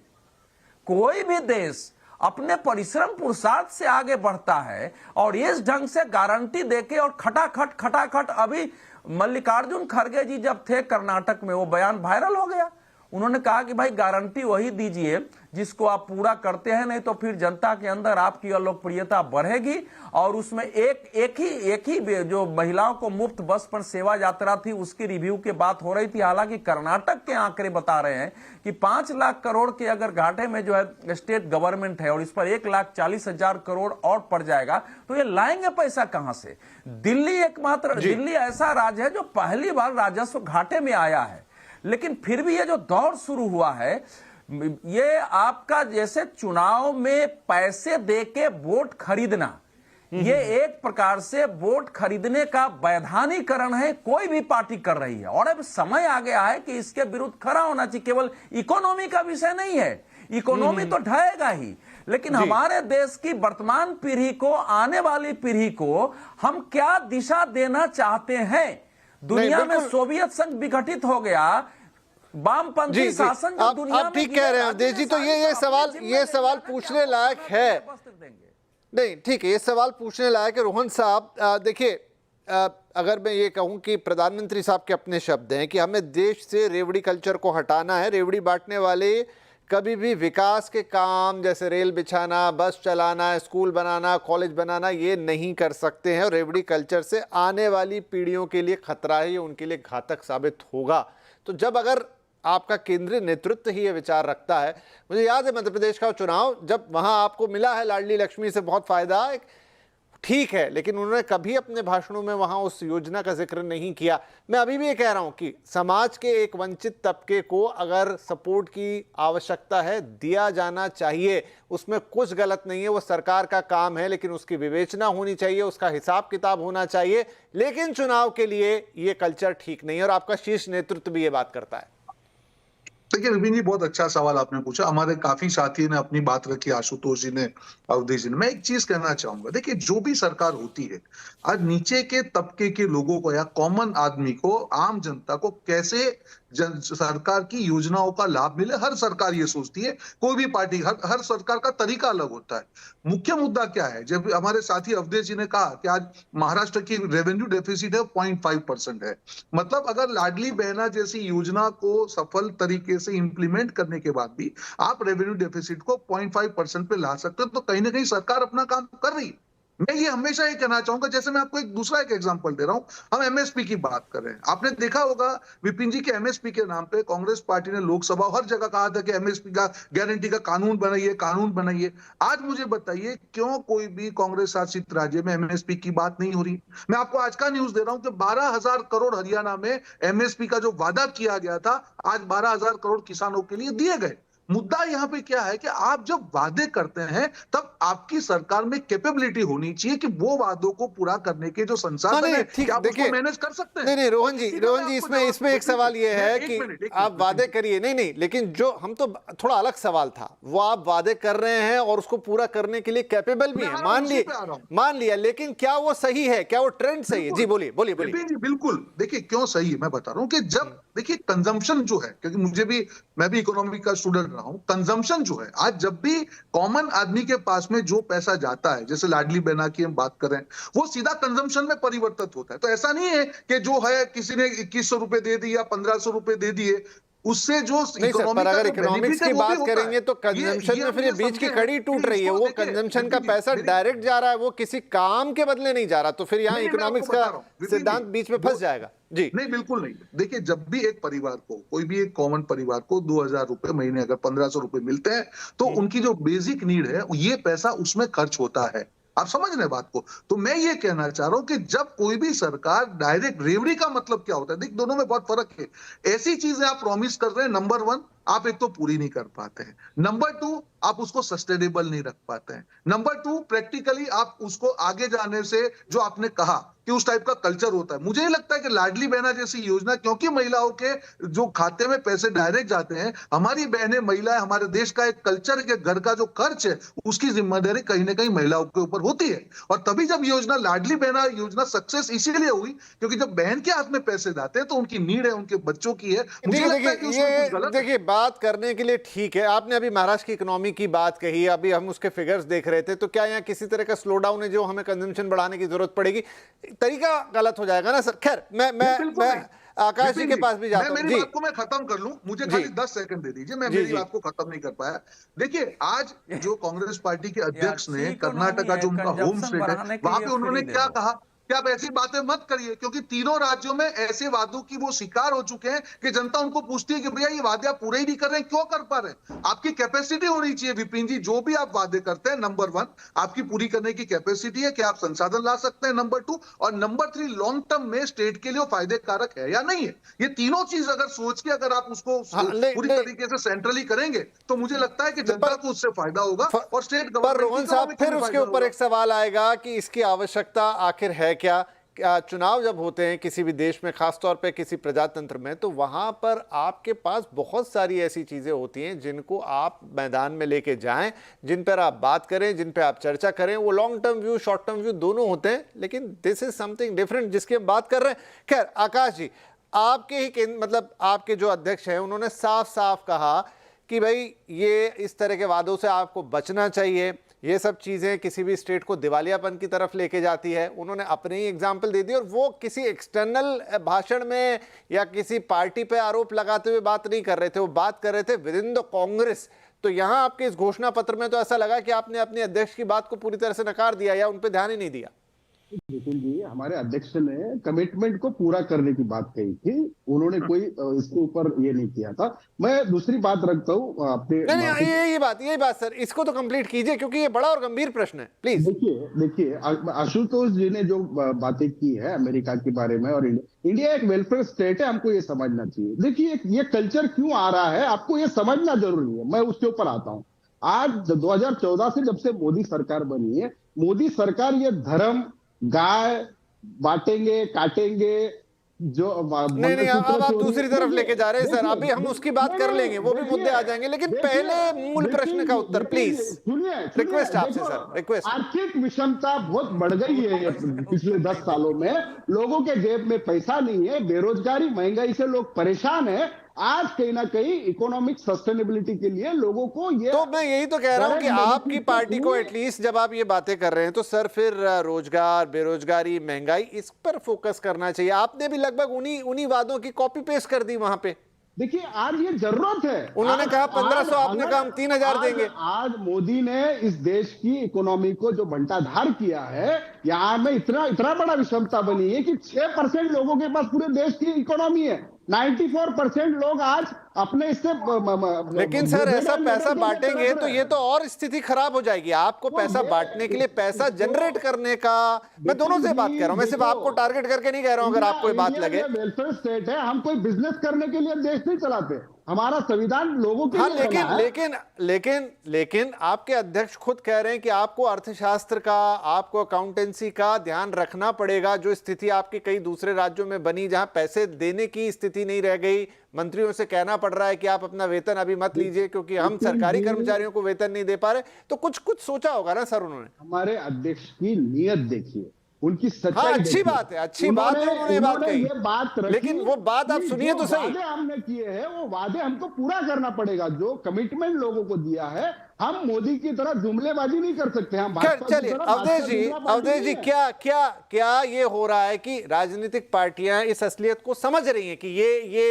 कोई भी देश अपने परिश्रम पुरुषार्थ से आगे बढ़ता है और इस ढंग से गारंटी देके और खटाखट अभी मल्लिकार्जुन खड़गे जी जब थे कर्नाटक में, वो बयान वायरल हो गया। उन्होंने कहा कि भाई गारंटी वही दीजिए जिसको आप पूरा करते हैं, नहीं तो फिर जनता के अंदर आपकी अलोकप्रियता बढ़ेगी। और उसमें एक ही जो महिलाओं को मुफ्त बस पर सेवा यात्रा थी उसकी रिव्यू की बात हो रही थी। हालांकि कर्नाटक के आंकड़े बता रहे हैं कि 5 लाख करोड़ के अगर घाटे में जो है स्टेट गवर्नमेंट है और इस पर 1,40,000 करोड़ और पड़ जाएगा तो ये लाएंगे पैसा कहां से। दिल्ली एकमात्र दिल्ली ऐसा राज्य है जो पहली बार राजस्व घाटे में आया है। लेकिन फिर भी ये जो दौर शुरू हुआ है, ये आपका जैसे चुनाव में पैसे देके वोट खरीदना, ये एक प्रकार से वोट खरीदने का वैधानिकरण है, कोई भी पार्टी कर रही है। और अब समय आ गया है कि इसके विरुद्ध खड़ा होना चाहिए। केवल इकोनॉमी का विषय नहीं है, इकोनॉमी तो ढहेगा ही, लेकिन हमारे देश की वर्तमान पीढ़ी को, आने वाली पीढ़ी को हम क्या दिशा देना चाहते हैं। दुनिया में सोवियत संघ विघटित हो गया, वामपंथी शासन जो दुनिया में ठीक कह रहे हैं अवधेश जी। तो ये सवाल पूछने लायक है। नहीं, ठीक है, ये सवाल पूछने लायक है रोहन साहब। देखिए, अगर मैं ये कहूं कि प्रधानमंत्री साहब के अपने शब्द हैं कि हमें देश से रेवड़ी कल्चर को हटाना है, रेवड़ी बांटने वाले कभी भी विकास के काम जैसे रेल बिछाना, बस चलाना, स्कूल बनाना, कॉलेज बनाना ये नहीं कर सकते हैं और रेवड़ी कल्चर से आने वाली पीढ़ियों के लिए खतरा है, ये उनके लिए घातक साबित होगा। तो जब अगर आपका केंद्रीय नेतृत्व ही ये विचार रखता है, मुझे याद है मध्य प्रदेश का चुनाव जब वहां आपको मिला है लाडली लक्ष्मी से बहुत फायदा, ठीक है, लेकिन उन्होंने कभी अपने भाषणों में वहां उस योजना का जिक्र नहीं किया। मैं अभी भी ये कह रहा हूं कि समाज के एक वंचित तबके को अगर सपोर्ट की आवश्यकता है, दिया जाना चाहिए, उसमें कुछ गलत नहीं है, वो सरकार का काम है, लेकिन उसकी विवेचना होनी चाहिए, उसका हिसाब किताब होना चाहिए। लेकिन चुनाव के लिए ये कल्चर ठीक नहीं है और आपका शीर्ष नेतृत्व भी ये बात करता है। देखिए विपिन जी, बहुत अच्छा सवाल आपने पूछा। हमारे काफी साथी ने अपनी बात रखी, आशुतोष जी ने, अवधेश जी ने। मैं एक चीज कहना चाहूंगा, देखिए जो भी सरकार होती है, आज नीचे के तबके के लोगों को या कॉमन आदमी को, आम जनता को कैसे सरकार की योजनाओं का लाभ मिले, हर सरकार ये सोचती है। कोई भी पार्टी, हर सरकार का तरीका अलग होता है। मुख्य मुद्दा क्या है, जब हमारे साथी अवधेश जी ने कहा कि आज महाराष्ट्र की रेवेन्यू डेफिसिट है 0.5% है, मतलब अगर लाडली बहना जैसी योजना को सफल तरीके से इंप्लीमेंट करने के बाद भी आप रेवेन्यू डेफिसिट को 0.5% पे ला सकते हो, तो कहीं ना कहीं सरकार अपना काम कर रही है। मैं ये हमेशा ये कहना चाहूंगा, जैसे मैं आपको एक दूसरा एग्जांपल दे रहा हूं, हम एमएसपी की बात कर रहे हैं। आपने देखा होगा विपिन जी के एमएसपी के नाम पे कांग्रेस पार्टी ने लोकसभा हर जगह कहा था कि एमएसपी का गारंटी का कानून बनाइए, कानून बनाइए। आज मुझे बताइए क्यों कोई भी कांग्रेस शासित राज्य में एमएसपी की बात नहीं हो रही। मैं आपको आज का न्यूज दे रहा हूं कि 12,000 करोड़ हरियाणा में एमएसपी का जो वादा किया गया था, आज 12,000 करोड़ किसानों के लिए दिए गए। मुद्दा यहाँ पे क्या है कि आप जब वादे करते हैं तब आपकी सरकार में कैपेबिलिटी होनी चाहिए कि वो वादों को पूरा करने के जो संसाधन है, क्या आप उसको मैनेज कर सकते हैं। नहीं रोहन जी, इसमें एक सवाल ये है कि आप वादे करिए, नहीं, लेकिन जो हम तो थोड़ा अलग सवाल था, वो आप वादे कर रहे हैं और उसको पूरा करने के लिए कैपेबल भी है, मान लिया, लेकिन क्या वो सही है, क्या वो ट्रेंड सही है? जी बोलिए। बिल्कुल, देखिए क्यों सही है मैं बता रहा हूँ कि जब देखिए कंजम्पशन जो है, क्योंकि मैं भी इकोनॉमी का स्टूडेंट रहा हूं, कंजम्पशन जो है, आज जब भी कॉमन आदमी के पास में जो पैसा जाता है, जैसे लाडली बहना की हम बात करें, वो सीधा कंजम्पशन में परिवर्तित होता है। तो ऐसा नहीं है कि जो है किसी ने 2100 रुपए दे दिए या 1500 रुपए दे दिए, उससे जो अगर इकोनॉमिक्स की बात करेंगे तो कंजम्पशन में फिर ये बीच की कड़ी टूट रही है। वो कंजम्पशन का पैसा डायरेक्ट जा रहा है, वो किसी काम के बदले नहीं जा रहा, तो फिर यहाँ इकोनॉमिक्स का सिद्धांत बीच में फंस जाएगा। जी नहीं, बिल्कुल नहीं। देखिए जब भी एक परिवार को, कोई भी एक कॉमन परिवार को 2,000 रुपए महीने अगर 1,500 रुपए मिलते हैं, तो उनकी जो बेसिक नीड है ये पैसा उसमें खर्च होता है। आप समझ रहे हैं बात को? तो मैं ये कहना चाह रहा हूं कि जब कोई भी सरकार डायरेक्ट, रेवड़ी का मतलब क्या होता है, देख दोनों में बहुत फर्क है। ऐसी चीजें आप प्रॉमिस कर रहे हैं, नंबर 1 आप एक तो पूरी नहीं कर पाते हैं, नंबर 2 आप उसको सस्टेनेबल नहीं रख पाते हैं, नंबर 2 प्रैक्टिकली आप उसको आगे जाने से, जो आपने कहा कि उस टाइप का कल्चर होता है। मुझे नहीं लगता है कि लाडली बहना जैसी योजना, क्योंकि महिलाओं के जो खाते में पैसे डायरेक्ट जाते हैं, हमारी बहनें महिलाएं, हमारे देश का एक कल्चर के घर का जो खर्च है उसकी जिम्मेदारी कहीं ना कहीं महिलाओं के ऊपर होती है। और तभी जब योजना, लाडली बहना योजना सक्सेस इसीलिए हुई क्योंकि जब बहन के हाथ में पैसे जाते हैं तो उनकी नीड है, उनके बच्चों की है। मुझे लगता है कि उसमें कुछ गलत है। देखिए बात करने के लिए ठीक है, आपने अभी महाराष्ट्र की इकोनॉमी की बात कही, अभी हम उसके फिगर्स देख रहे थे, तो क्या यहाँ किसी तरह का स्लो डाउन है जो हमें कंजम्पशन बढ़ाने की जरूरत पड़ेगी? तरीका गलत हो जाएगा ना सर। खैर मैं आकाश जी के पास भी जाता हूं। मेरी बात को मैं खत्म कर लूं, मुझे खाली 10 सेकंड दे दीजिए, मैं मेरी बात को खत्म नहीं कर पाया। देखिए आज जो कांग्रेस पार्टी के अध्यक्ष ने कर्नाटका, जो उनका होम स्टेट है, वहां पे उन्होंने क्या कहा कि आप ऐसी बातें मत करिए, क्योंकि तीनों राज्यों में ऐसे वादों की वो शिकार हो चुके हैं कि जनता उनको पूछती है कि भैया ये वादे आप पूरे ही नहीं कर रहे हैं, क्यों कर पा रहे हैं? आपकी कैपेसिटी होनी चाहिए विपिन जी, जो भी आप वादे करते हैं, नंबर 1 आपकी पूरी करने की कैपेसिटी है कि आप संसाधन ला सकते हैं, नंबर 2 और नंबर 3 लॉन्ग टर्म में स्टेट के लिए फायदे कारक है या नहीं है। ये तीनों चीज अगर सोच के अगर आप उसको पूरी तरीके से सेंट्रली करेंगे तो मुझे लगता है कि जनता को उससे फायदा होगा और स्टेट गवर्नमेंट। रोहन साहब, फिर उसके ऊपर एक सवाल आएगा कि इसकी आवश्यकता आखिर है क्या? चुनाव जब होते हैं किसी भी देश में, खासतौर पे किसी प्रजातंत्र में, तो वहां पर आपके पास बहुत सारी ऐसी चीजें होती हैं जिनको आप मैदान में लेके जाएं, जिन पर आप बात करें, जिन पर आप चर्चा करें। वो long term view, short term view दोनों होते हैं, लेकिन दिस इज समथिंग डिफरेंट जिसकी हम बात कर रहे हैं। खैर आकाश जी, आपके ही मतलब आपके जो अध्यक्ष हैं उन्होंने साफ साफ कहा कि भाई ये इस तरह के वादों से आपको बचना चाहिए, ये सब चीज़ें किसी भी स्टेट को दिवालियापन की तरफ लेके जाती है। उन्होंने अपने ही एग्जाम्पल दे दी और वो किसी एक्सटर्नल भाषण में या किसी पार्टी पे आरोप लगाते हुए बात नहीं कर रहे थे, वो बात कर रहे थे विद इन द कांग्रेस। तो यहाँ आपके इस घोषणा पत्र में तो ऐसा लगा कि आपने अपने अध्यक्ष की बात को पूरी तरह से नकार दिया या उन पर ध्यान ही नहीं दिया। नितिन जी, हमारे अध्यक्ष ने कमिटमेंट को पूरा करने की बात कही थी, उन्होंने कोई इसके ऊपर ये नहीं किया था। मैं दूसरी बात रखता हूँ अपने नहीं, यही बात सर, इसको तो कंप्लीट कीजिए क्योंकि ये बड़ा और गंभीर प्रश्न है, प्लीज। देखिए आशुतोष जी ने जो बातें की है अमेरिका के बारे में और इंडिया एक वेलफेयर स्टेट है, हमको ये समझना चाहिए। देखिए ये कल्चर क्यों आ रहा है आपको ये समझना जरूरी है, मैं उसके ऊपर आता हूँ। आज 2014 से जब से मोदी सरकार बनी है, मोदी सरकार ये धर्म गाय बांटेंगे काटेंगे जो नहीं, अब आप दूसरी तरफ लेके जा रहे हैं सर। अभी हम उसकी बात कर लेंगे, वो भी मुद्दे आ जाएंगे, लेकिन पहले मूल प्रश्न का उत्तर प्लीज। सुनिए, रिक्वेस्ट आपसे सर, रिक्वेस्ट। आर्थिक विषमता बहुत बढ़ गई है पिछले 10 सालों में। लोगों के जेब में पैसा नहीं है, बेरोजगारी महंगाई से लोग परेशान है। आज कहीं ना कहीं इकोनॉमिक सस्टेनेबिलिटी के लिए लोगों को ये, तो मैं यही तो कह रहा हूं कि आपकी पार्टी को एटलीस्ट जब आप ये बातें कर रहे हैं तो सर फिर रोजगार, बेरोजगारी, महंगाई, इस पर फोकस करना चाहिए। आपने भी लगभग उन्हीं वादों की कॉपी पेस्ट कर दी वहां पे। देखिए आज ये जरूरत है, उन्होंने कहा 1500, आपने कहा हम 3000 देंगे। आज मोदी ने इस देश की इकोनॉमी को जो बंटाधार किया है, यहाँ में इतना बड़ा विषमता बनी है कि 6% लोगों के पास पूरे देश की इकोनॉमी है, 94% लोग आज अपने इससे लेकिन सर ऐसा पैसा बांटेंगे तो ये तो और स्थिति खराब हो जाएगी। आपको पैसा बांटने के लिए पैसा जनरेट करने का, मैं दोनों से बात कर रहा हूं, मैं सिर्फ आपको टारगेट करके नहीं कह रहा हूं। अगर आपको ये बात लगे, वेलफेयर स्टेट है, हम कोई बिजनेस करने के लिए देश नहीं चलाते, हमारा संविधान लोगों के लिए बना है। लेकिन आपके अध्यक्ष खुद कह रहे हैं कि आपको अर्थशास्त्र का, आपको अकाउंटेंसी का ध्यान रखना पड़ेगा। जो स्थिति आपके कई दूसरे राज्यों में बनी जहां पैसे देने की स्थिति नहीं रह गई, मंत्रियों से कहना पड़ रहा है कि आप अपना वेतन अभी मत लीजिए क्योंकि हम सरकारी कर्मचारियों को वेतन नहीं दे पा रहे। तो कुछ सोचा होगा ना सर उन्होंने। हमारे अध्यक्ष की नीयत देखिए, उनकी सच्चाई। हाँ, अच्छी बात है, उन्होंने ये बात कही, लेकिन वो बात आप सुनिए तो सही। वादे हमने किए हैं, वो वादे हमको पूरा करना पड़ेगा। जो कमिटमेंट लोगों को दिया है, हम मोदी की तरह जुमलेबाजी नहीं कर सकते। हम चलिए अवधेश जी, क्या ये हो रहा है कि राजनीतिक पार्टियां इस असलियत को समझ रही हैं कि ये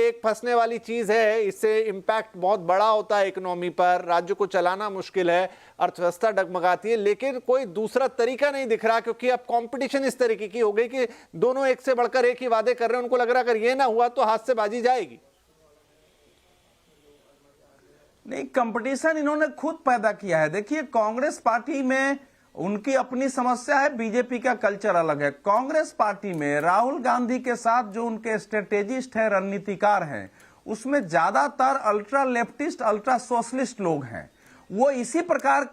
एक फंसने वाली चीज है, इससे इंपैक्ट बहुत बड़ा होता है इकोनॉमी पर, राज्य को चलाना मुश्किल है, अर्थव्यवस्था डगमगाती है, लेकिन कोई दूसरा तरीका नहीं दिख रहा क्योंकि अब कंपटीशन इस तरीके की हो गई कि दोनों एक से बढ़कर एक ही वादे कर रहे हैं। उनको लग रहा है अगर ये ना हुआ तो हाथ से बाजी जाएगी। नहीं, कंपटीशन इन्होंने खुद पैदा किया है। देखिए कांग्रेस पार्टी में उनकी अपनी समस्या है, बीजेपी का कल्चर अलग है। कांग्रेस पार्टी में राहुल गांधी के साथ जो उनके स्ट्रेटेजिस्ट है, रणनीतिकार हैं, उसमें ज्यादातर अल्ट्रा लेफ्टिस्ट, अल्ट्रा सोशलिस्ट लोग हैं। वो इसी प्रकार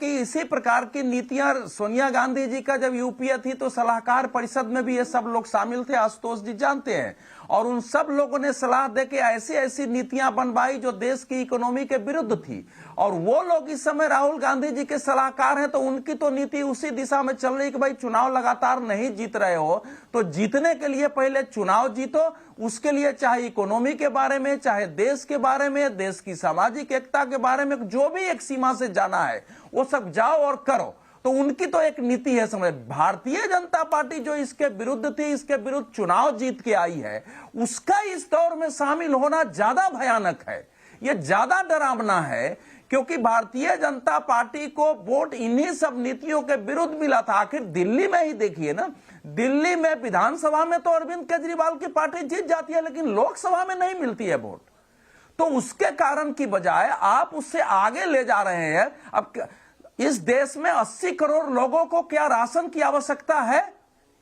की नीतियां, सोनिया गांधी जी का जब यूपीए थी तो सलाहकार परिषद में भी ये सब लोग शामिल थे, आशुतोष जी जानते हैं, और उन सब लोगों ने सलाह देके ऐसी ऐसी नीतियां बनवाई जो देश की इकोनॉमी के विरुद्ध थी। और वो लोग इस समय राहुल गांधी जी के सलाहकार हैं, तो उनकी तो नीति उसी दिशा में चल रही कि भाई चुनाव लगातार नहीं जीत रहे हो तो जीतने के लिए पहले चुनाव जीतो। उसके लिए चाहे इकोनॉमी के बारे में, चाहे देश के बारे में, देश की सामाजिक एकता के बारे में, जो भी एक सीमा से जाना है वो सब जाओ और करो। तो उनकी तो एक नीति है। समझ, भारतीय जनता पार्टी जो इसके विरुद्ध थी, इसके विरुद्ध चुनाव जीत के आई है, उसका इस दौर में शामिल होना ज्यादा भयानक है, यह ज्यादा डरावना है, क्योंकि भारतीय जनता पार्टी को वोट इन्हीं सब नीतियों के विरुद्ध मिला था। आखिर दिल्ली में ही देखिए ना, दिल्ली में विधानसभा में तो अरविंद केजरीवाल की पार्टी जीत जाती है, लेकिन लोकसभा में नहीं मिलती है वोट। तो उसके कारण की बजाय आप उससे आगे ले जा रहे हैं। अब इस देश में 80 करोड़ लोगों को क्या राशन की आवश्यकता है?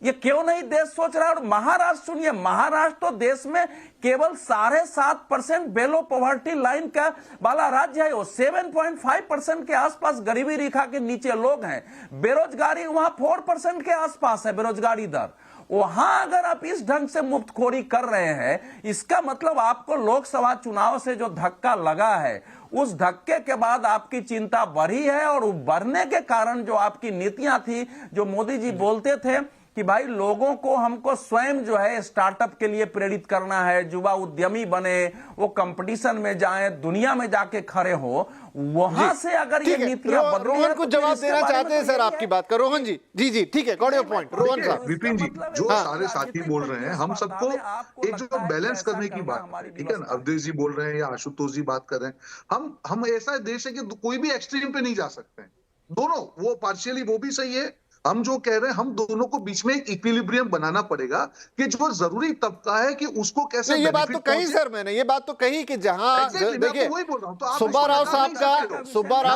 ये क्यों नहीं देश सोच रहा है? और महाराष्ट्र सुनिए, महाराष्ट्र तो देश में केवल 7.5% बेलो पॉवर्टी लाइन का वाला राज्य है। वो 7.5% के आसपास गरीबी रेखा के नीचे लोग हैं। बेरोजगारी वहां 4% के आसपास है बेरोजगारी दर। वहां अगर आप इस ढंग से मुफ्तखोरी कर रहे हैं, इसका मतलब आपको लोकसभा चुनाव से जो धक्का लगा है, उस धक्के के बाद आपकी चिंता बढ़ी है। और बढ़ने के कारण जो आपकी नीतियां थी, जो मोदी जी बोलते थे कि भाई लोगों को हमको स्वयं जो है स्टार्टअप के लिए प्रेरित करना है, युवा उद्यमी बने, वो कंपटीशन में जाएं, दुनिया में जाके खड़े हो, वहां से अगर ये नीतियां बदली रोहन को जवाब देना चाहते हैं सर आपकी बात का। रोहन जी, जी ठीक है, गॉट योर पॉइंट। रोहन साहब, विपिन जी, जो सारे साथी बोल रहे हैं, हम सबको एक जो बैलेंस करने की बात है, ठीक है ना, अवधेश जी बोल रहे हैं या आशुतोष जी बात कर रहे हैं, हम ऐसा देश है कि कोई भी एक्सट्रीम पे नहीं जा सकते हैं, दोनों, वो पार्शियली वो भी सही है, हम जो कह रहे हैं, हम दोनों को बीच में एक इक्विलिब्रियम बनाना पड़ेगा कि जो जरूरी तबका है कि उसको कैसे, ये बात तो कही सर, मैंने ये बात तो कही कि जहां देखिए सुब्बा राव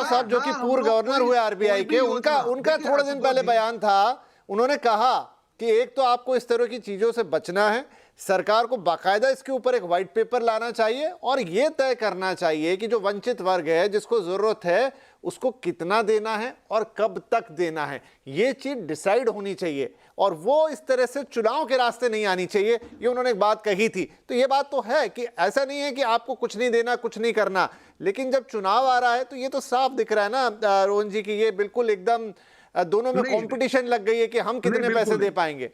साहब जो कि पूर्व गवर्नर हुए आरबीआई के, उनका थोड़े दिन पहले बयान था, उन्होंने कहा कि एक तो आपको इस तरह की चीजों से बचना है, सरकार को बाकायदा इसके ऊपर एक व्हाइट पेपर लाना चाहिए और यह तय करना चाहिए कि जो वंचित वर्ग है, जिसको जरूरत है, उसको कितना देना है और कब तक देना है, ये चीज डिसाइड होनी चाहिए और वो इस तरह से चुनाव के रास्ते नहीं आनी चाहिए। ये उन्होंने एक बात कही थी। तो ये बात तो है कि ऐसा नहीं है कि आपको कुछ नहीं देना, कुछ नहीं करना, लेकिन जब चुनाव आ रहा है तो ये तो साफ दिख रहा है ना रोहन जी की ये बिल्कुल एकदम दोनों में कंपटीशन लग गई है कि हम कितने पैसे दे पाएंगे।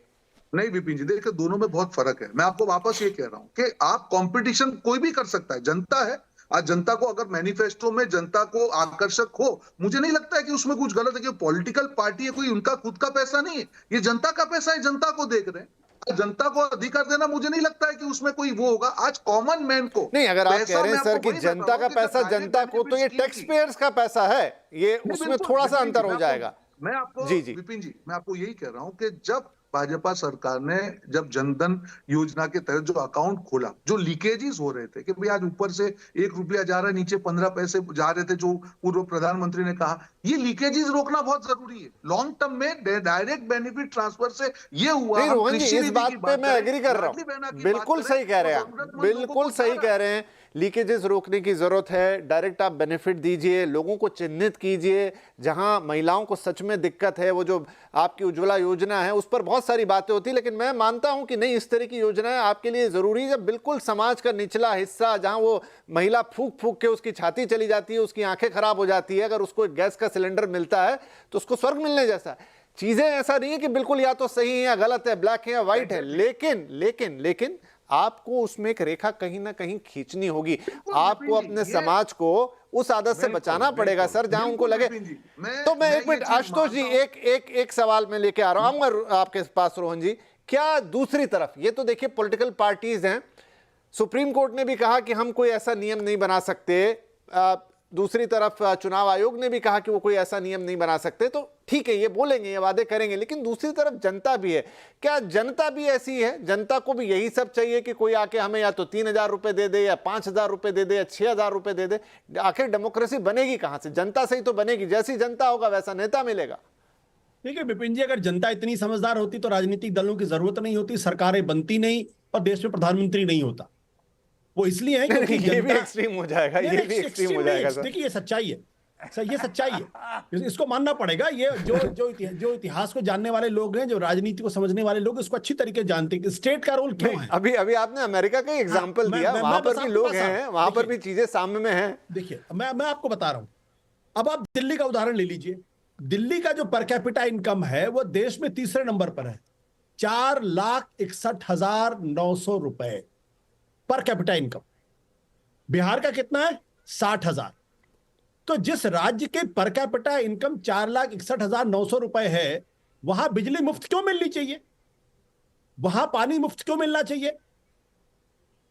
नहीं विपिन जी, देखिए दोनों में बहुत फर्क है। मैं आपको वापस ये कह रहा हूं कि आप कंपटीशन कोई भी कर सकता है, जनता है, आज जनता को अगर मैनिफेस्टो में जनता को आकर्षक हो, मुझे नहीं लगता है कि उसमें कुछ गलत है कि पॉलिटिकल पार्टी है, कोई उनका खुद का पैसा नहीं है, ये जनता का पैसा है, जनता को देख रहे हैं, जनता को अधिकार देना, मुझे नहीं लगता है कि उसमें कोई वो होगा। आज कॉमन मैन को नहीं, अगर आप कह रहे हैं सर कि जनता का पैसा जनता को, तो ये टैक्स पेयर्स का पैसा है, ये उसमें थोड़ा सा अंतर हो जाएगा। मैं आपको जी विपिन जी, मैं आपको यही कह रहा हूं कि जब भाजपा सरकार ने जब जनधन योजना के तहत जो अकाउंट खोला, जो लीकेजेस हो रहे थे कि भाई आज ऊपर से 1 रुपया जा रहा है, नीचे 15 पैसे जा रहे थे, जो पूर्व प्रधानमंत्री ने कहा, ये लीकेजेस रोकना बहुत जरूरी है। लॉन्ग टर्म में डायरेक्ट बेनिफिट ट्रांसफर से ये हुआ। रोहन जी, इस बात पे मैं एग्री कर रहा हूं, बिल्कुल सही कह रहे हैं आप, बिल्कुल सही कह रहे हैं। लीकेजेस रोकने की जरूरत है, डायरेक्ट आप बेनिफिट दीजिए, लोगों को चिन्हित कीजिए, जहां महिलाओं को सच में दिक्कत है, वो जो आपकी उज्ज्वला योजना है उस पर बहुत सारी बातें होती, लेकिन मैं मानता हूं कि नहीं, इस तरह की योजनाएं आपके लिए जरूरी है। जब बिल्कुल समाज का निचला हिस्सा, जहां वो महिला फूक फूक के उसकी छाती चली जाती है, उसकी आंखें खराब हो जाती है, अगर उसको एक गैस का सिलेंडर मिलता है तो उसको स्वर्ग मिलने जैसा है। चीजें ऐसा नहीं है कि बिल्कुल या तो सही है या गलत है, ब्लैक है या व्हाइट है, लेकिन आपको उसमें एक रेखा कहीं ना कहीं खींचनी होगी। आपको अपने समाज को उस आदत से बचाना पड़ेगा सर, जहां उनको लगे। तो मैं एक मिनट आशुतोष जी, एक सवाल मैं लेके आ रहा हूं आपके पास रोहन जी। क्या दूसरी तरफ, ये तो देखिए पॉलिटिकल पार्टीज हैं, सुप्रीम कोर्ट ने भी कहा कि हम कोई ऐसा नियम नहीं बना सकते, दूसरी तरफ चुनाव आयोग ने भी कहा कि वो कोई ऐसा नियम नहीं बना सकते, तो ठीक है, ये बोलेंगे, ये वादे करेंगे, लेकिन दूसरी तरफ जनता भी है। क्या जनता भी ऐसी है? जनता को भी यही सब चाहिए कि कोई आके हमें या तो 3,000 रुपए दे दे, या 5,000 रुपए दे दे, या 6,000 रुपए दे दे? आखिर डेमोक्रेसी बनेगी कहां से? जनता से ही तो बनेगी। जैसी जनता होगा वैसा नेता मिलेगा। ठीक है विपिन जी, अगर जनता इतनी समझदार होती तो राजनीतिक दलों की जरूरत नहीं होती, सरकारें बनती नहीं और देश में प्रधानमंत्री नहीं होता। वो इसलिए है क्योंकि ये भी एक्सट्रीम हो जाएगा, ये भी एक्सट्रीम हो जाएगा सर। देखिए ये सच्चाई है सर, ये सच्चाई है, इसको मानना पड़ेगा। ये जो इतिहास को जानने वाले लोग हैं, जो राजनीति को समझने वाले लोग, इसको अच्छी तरीके से जानते हैं स्टेट का रोल क्यों है। अभी आपने अमेरिका का एग्जांपल दिया, वहां पर भी लोग हैं, वहां पर भी चीजें सामने में हैं। देखिए मैं आपको बता रहा हूं, अब आप दिल्ली का उदाहरण ले लीजिए। दिल्ली का जो पर कैपिटा इनकम है वो देश में तीसरे नंबर पर है, 4,61,900 रुपए पर कैपिटा इनकम। बिहार का कितना है? 60,000। तो जिस राज्य के पर कैपिटा इनकम 4,61,900 रुपए है, वहां बिजली मुफ्त क्यों मिलनी चाहिए? वहां पानी मुफ्त क्यों मिलना चाहिए?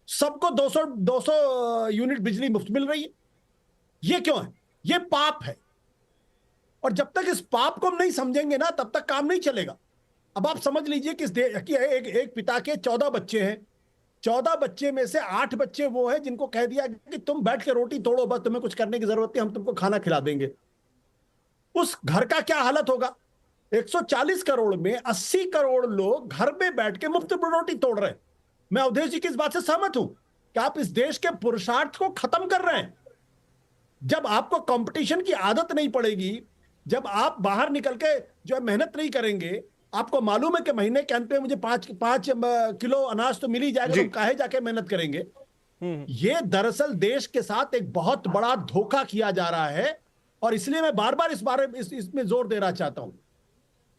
सबको 200 यूनिट बिजली मुफ्त मिल रही है। ये क्यों है? ये पाप है। और जब तक इस पाप को हम नहीं समझेंगे ना, तब तक काम नहीं चलेगा। अब आप समझ लीजिए कि एक पिता के 14 बच्चे हैं, 14 बच्चे में से 8 बच्चे वो हैं जिनको कह दिया कि तुम बैठ के रोटी तोड़ो, बस तुम्हें कुछ करने की जरूरत नहीं, हम तुमको खाना खिला देंगे। उस घर का क्या हालत होगा? 140 करोड़ में 80 करोड़ लोग घर में बैठ के मुफ्त रोटी तोड़ रहे हैं। मैं अवधेश जी की इस बात से सहमत हूं कि आप इस देश के पुरुषार्थ को खत्म कर रहे हैं। जब आपको कंपटीशन की आदत नहीं पड़ेगी, जब आप बाहर निकल के जो मेहनत नहीं करेंगे, आपको मालूम है कि महीने के अंत में मुझे 5 किलो अनाज तो मिल ही जाएगा, तो काहे जाके मेहनत करेंगे? ये दरअसल देश के साथ एक बहुत बड़ा धोखा किया जा रहा है, और इसलिए मैं बार बार इसमें जोर देना चाहता हूं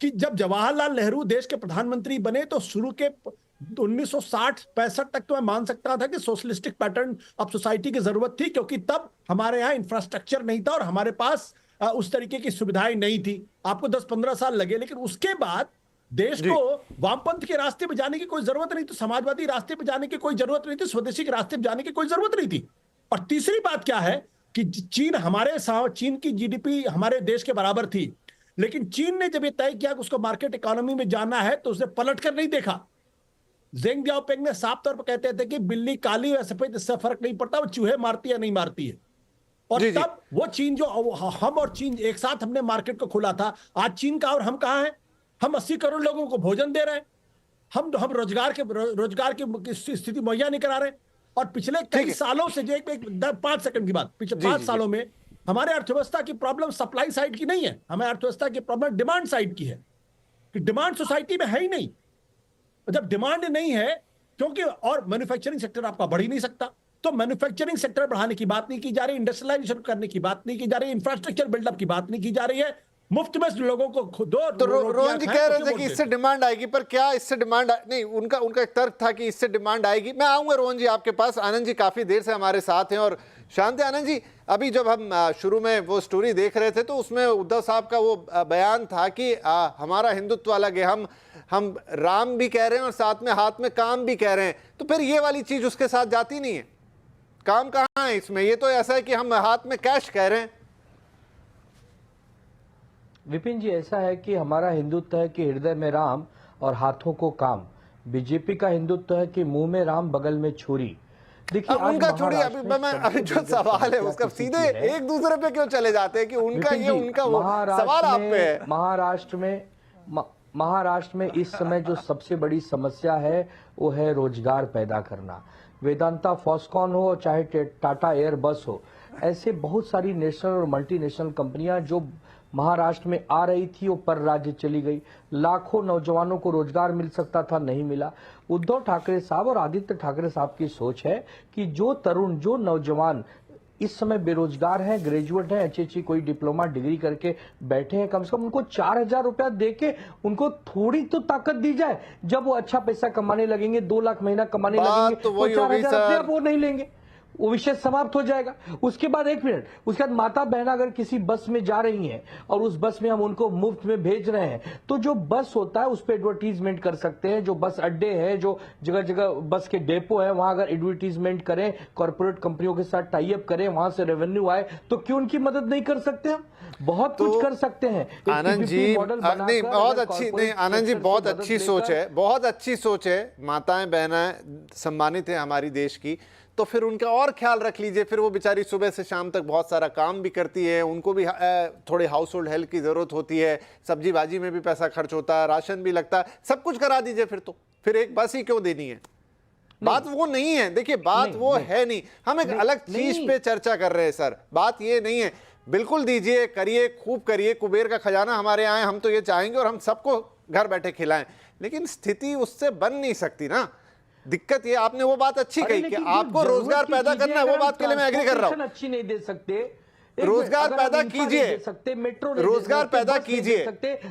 कि जब जवाहरलाल नेहरू देश के प्रधानमंत्री बने तो शुरू के 1960-65 तक तो मैं मान सकता था कि सोशलिस्टिक पैटर्न ऑफ सोसाइटी की जरूरत थी, क्योंकि तब हमारे यहाँ इंफ्रास्ट्रक्चर नहीं था और हमारे पास उस तरीके की सुविधाएं नहीं थी। आपको 10-15 साल लगे, लेकिन उसके बाद देश को वामपंथ के रास्ते पे जाने की कोई जरूरत नहीं थी, समाजवादी रास्ते पे जाने की कोई जरूरत नहीं थी, स्वदेशी के रास्ते पे जाने की कोई जरूरत नहीं थी। और तीसरी बात क्या है कि चीन की जीडीपी हमारे देश के बराबर थी, लेकिन चीन ने जब ये तय किया कि उसको मार्केट इकोनॉमी में जाना है तो उसने पलट कर नहीं देखा। जेंग जियाओपिंग ने साफ तौर पर कहते थे कि बिल्ली काली या सफेद इससे फर्क नहीं पड़ता, वो चूहे मारती है नहीं मारती है। और तब वो चीन जो हम और चीन एक साथ हमने मार्केट को खोला था, आज चीन का और हम कहाँ हैं? हम 80 करोड़ लोगों को भोजन दे रहे हैं, हम रोजगार की स्थिति मुहैया नहीं करा रहे। और पिछले कई सालों से, जो 5 सेकंड की बात, पिछले 5 सालों में हमारे अर्थव्यवस्था की प्रॉब्लम सप्लाई साइड की नहीं है, हमारे अर्थव्यवस्था की प्रॉब्लम डिमांड साइड की है कि डिमांड सोसाइटी में है ही नहीं। जब डिमांड नहीं है, क्योंकि और मैन्युफैक्चरिंग सेक्टर आपका बढ़ ही नहीं सकता, तो मैन्युफैक्चरिंग सेक्टर बढ़ाने की बात नहीं की जा रही, इंडस्ट्रियलाइजेशन करने की बात नहीं की जा रही, इंफ्रास्ट्रक्चर बिल्डअप की बात नहीं की जा रही है, मुफ्त में लोगों को दो। तो रोहन जी कह रहे थे कि इससे डिमांड आएगी, पर क्या इससे डिमांड नहीं? उनका एक तर्क था कि इससे डिमांड आएगी। मैं आऊंगा रोहन जी आपके पास। आनंद जी काफी देर से हमारे साथ हैं। और शांति आनंद जी, अभी जब हम शुरू में वो स्टोरी देख रहे थे तो उसमें उद्धव साहब का वो बयान था कि हमारा हिंदुत्व अलग है, हम राम भी कह रहे हैं और साथ में हाथ में काम भी कह रहे हैं, तो फिर ये वाली चीज उसके साथ जाती नहीं है। काम कहाँ है इसमें? ये तो ऐसा है कि हम हाथ में कैश कह रहे हैं। विपिन जी, ऐसा है कि हमारा हिंदुत्व है कि हृदय में राम और हाथों को काम। बीजेपी का हिंदुत्व है कि मुंह में राम बगल में छुरी। देखिए उनका छोड़ी, अभी जो सवाल है उसका सीधे एक दूसरे पे क्यों चले जाते हैं कि उनका ये उनका वो सवाल आप पे है। महाराष्ट्र में इस समय जो सबसे बड़ी समस्या है वो है रोजगार पैदा करना। वेदांता फॉस्कॉन हो चाहे टाटा एयरबस हो, ऐसे बहुत सारी नेशनल और मल्टीनेशनल कंपनियां जो महाराष्ट्र में आ रही थी वो पर राज्य चली गई। लाखों नौजवानों को रोजगार मिल सकता था, नहीं मिला। उद्धव ठाकरे साहब और आदित्य ठाकरे साहब की सोच है कि जो तरुण, जो नौजवान इस समय बेरोजगार हैं, ग्रेजुएट हैं, अच्छी कोई डिप्लोमा डिग्री करके बैठे हैं, कम से कम उनको 4,000 रुपया दे के उनको थोड़ी तो ताकत दी जाए। जब वो अच्छा पैसा कमाने लगेंगे, 2 लाख महीना कमाने लगेंगे, तो 4,000 रुपया वो नहीं लेंगे, वो विषय समाप्त हो जाएगा। उसके बाद 1 मिनट, उसके बाद माता बहना अगर किसी बस में जा रही हैं और उस बस में हम उनको मुफ्त में भेज रहे हैं, तो जो बस होता है उस पर एडवर्टीजमेंट कर सकते हैं। जो बस अड्डे हैं, जो जगह जगह बस के डेपो है, वहां अगर एडवर्टीजमेंट करें, कॉर्पोरेट कंपनियों के साथ टाई अप करें, वहां से रेवेन्यू आए, तो क्यों उनकी मदद नहीं कर सकते? हम बहुत कुछ कर सकते हैं। आनंद जी नहीं, बहुत अच्छी, नहीं आनंद जी बहुत अच्छी सोच है, बहुत अच्छी सोच है। माताएं बहनें सम्मानित है हमारी देश की, तो फिर उनका और ख्याल रख लीजिए। फिर वो बेचारी सुबह से शाम तक बहुत सारा काम भी करती है, उनको भी थोड़े हाउस होल्ड हेल्प की जरूरत होती है, सब्जी भाजी में भी पैसा खर्च होता है, राशन भी लगता है, सब कुछ करा दीजिए। फिर एक बस ही क्यों देनी है? बात वो नहीं है। देखिए बात वो है नहीं, हम एक अलग चीज पे चर्चा कर रहे हैं सर। बात ये नहीं है। बिल्कुल दीजिए, करिए, खूब करिए, कुबेर का खजाना हमारे यहाँ है, हम तो ये चाहेंगे और हम सबको घर बैठे खिलाएं, लेकिन स्थिति उससे बन नहीं सकती ना। दिक्कत ये, आपने वो बात अच्छी कही कि आपको रोजगार पैदा करना है, वो बात के लिए मैं एग्री कर रहा हूं। अच्छी नहीं दे सकते, रोजगार पैदा कीजिए, सकते मेट्रो रोजगार पैदा कीजिए,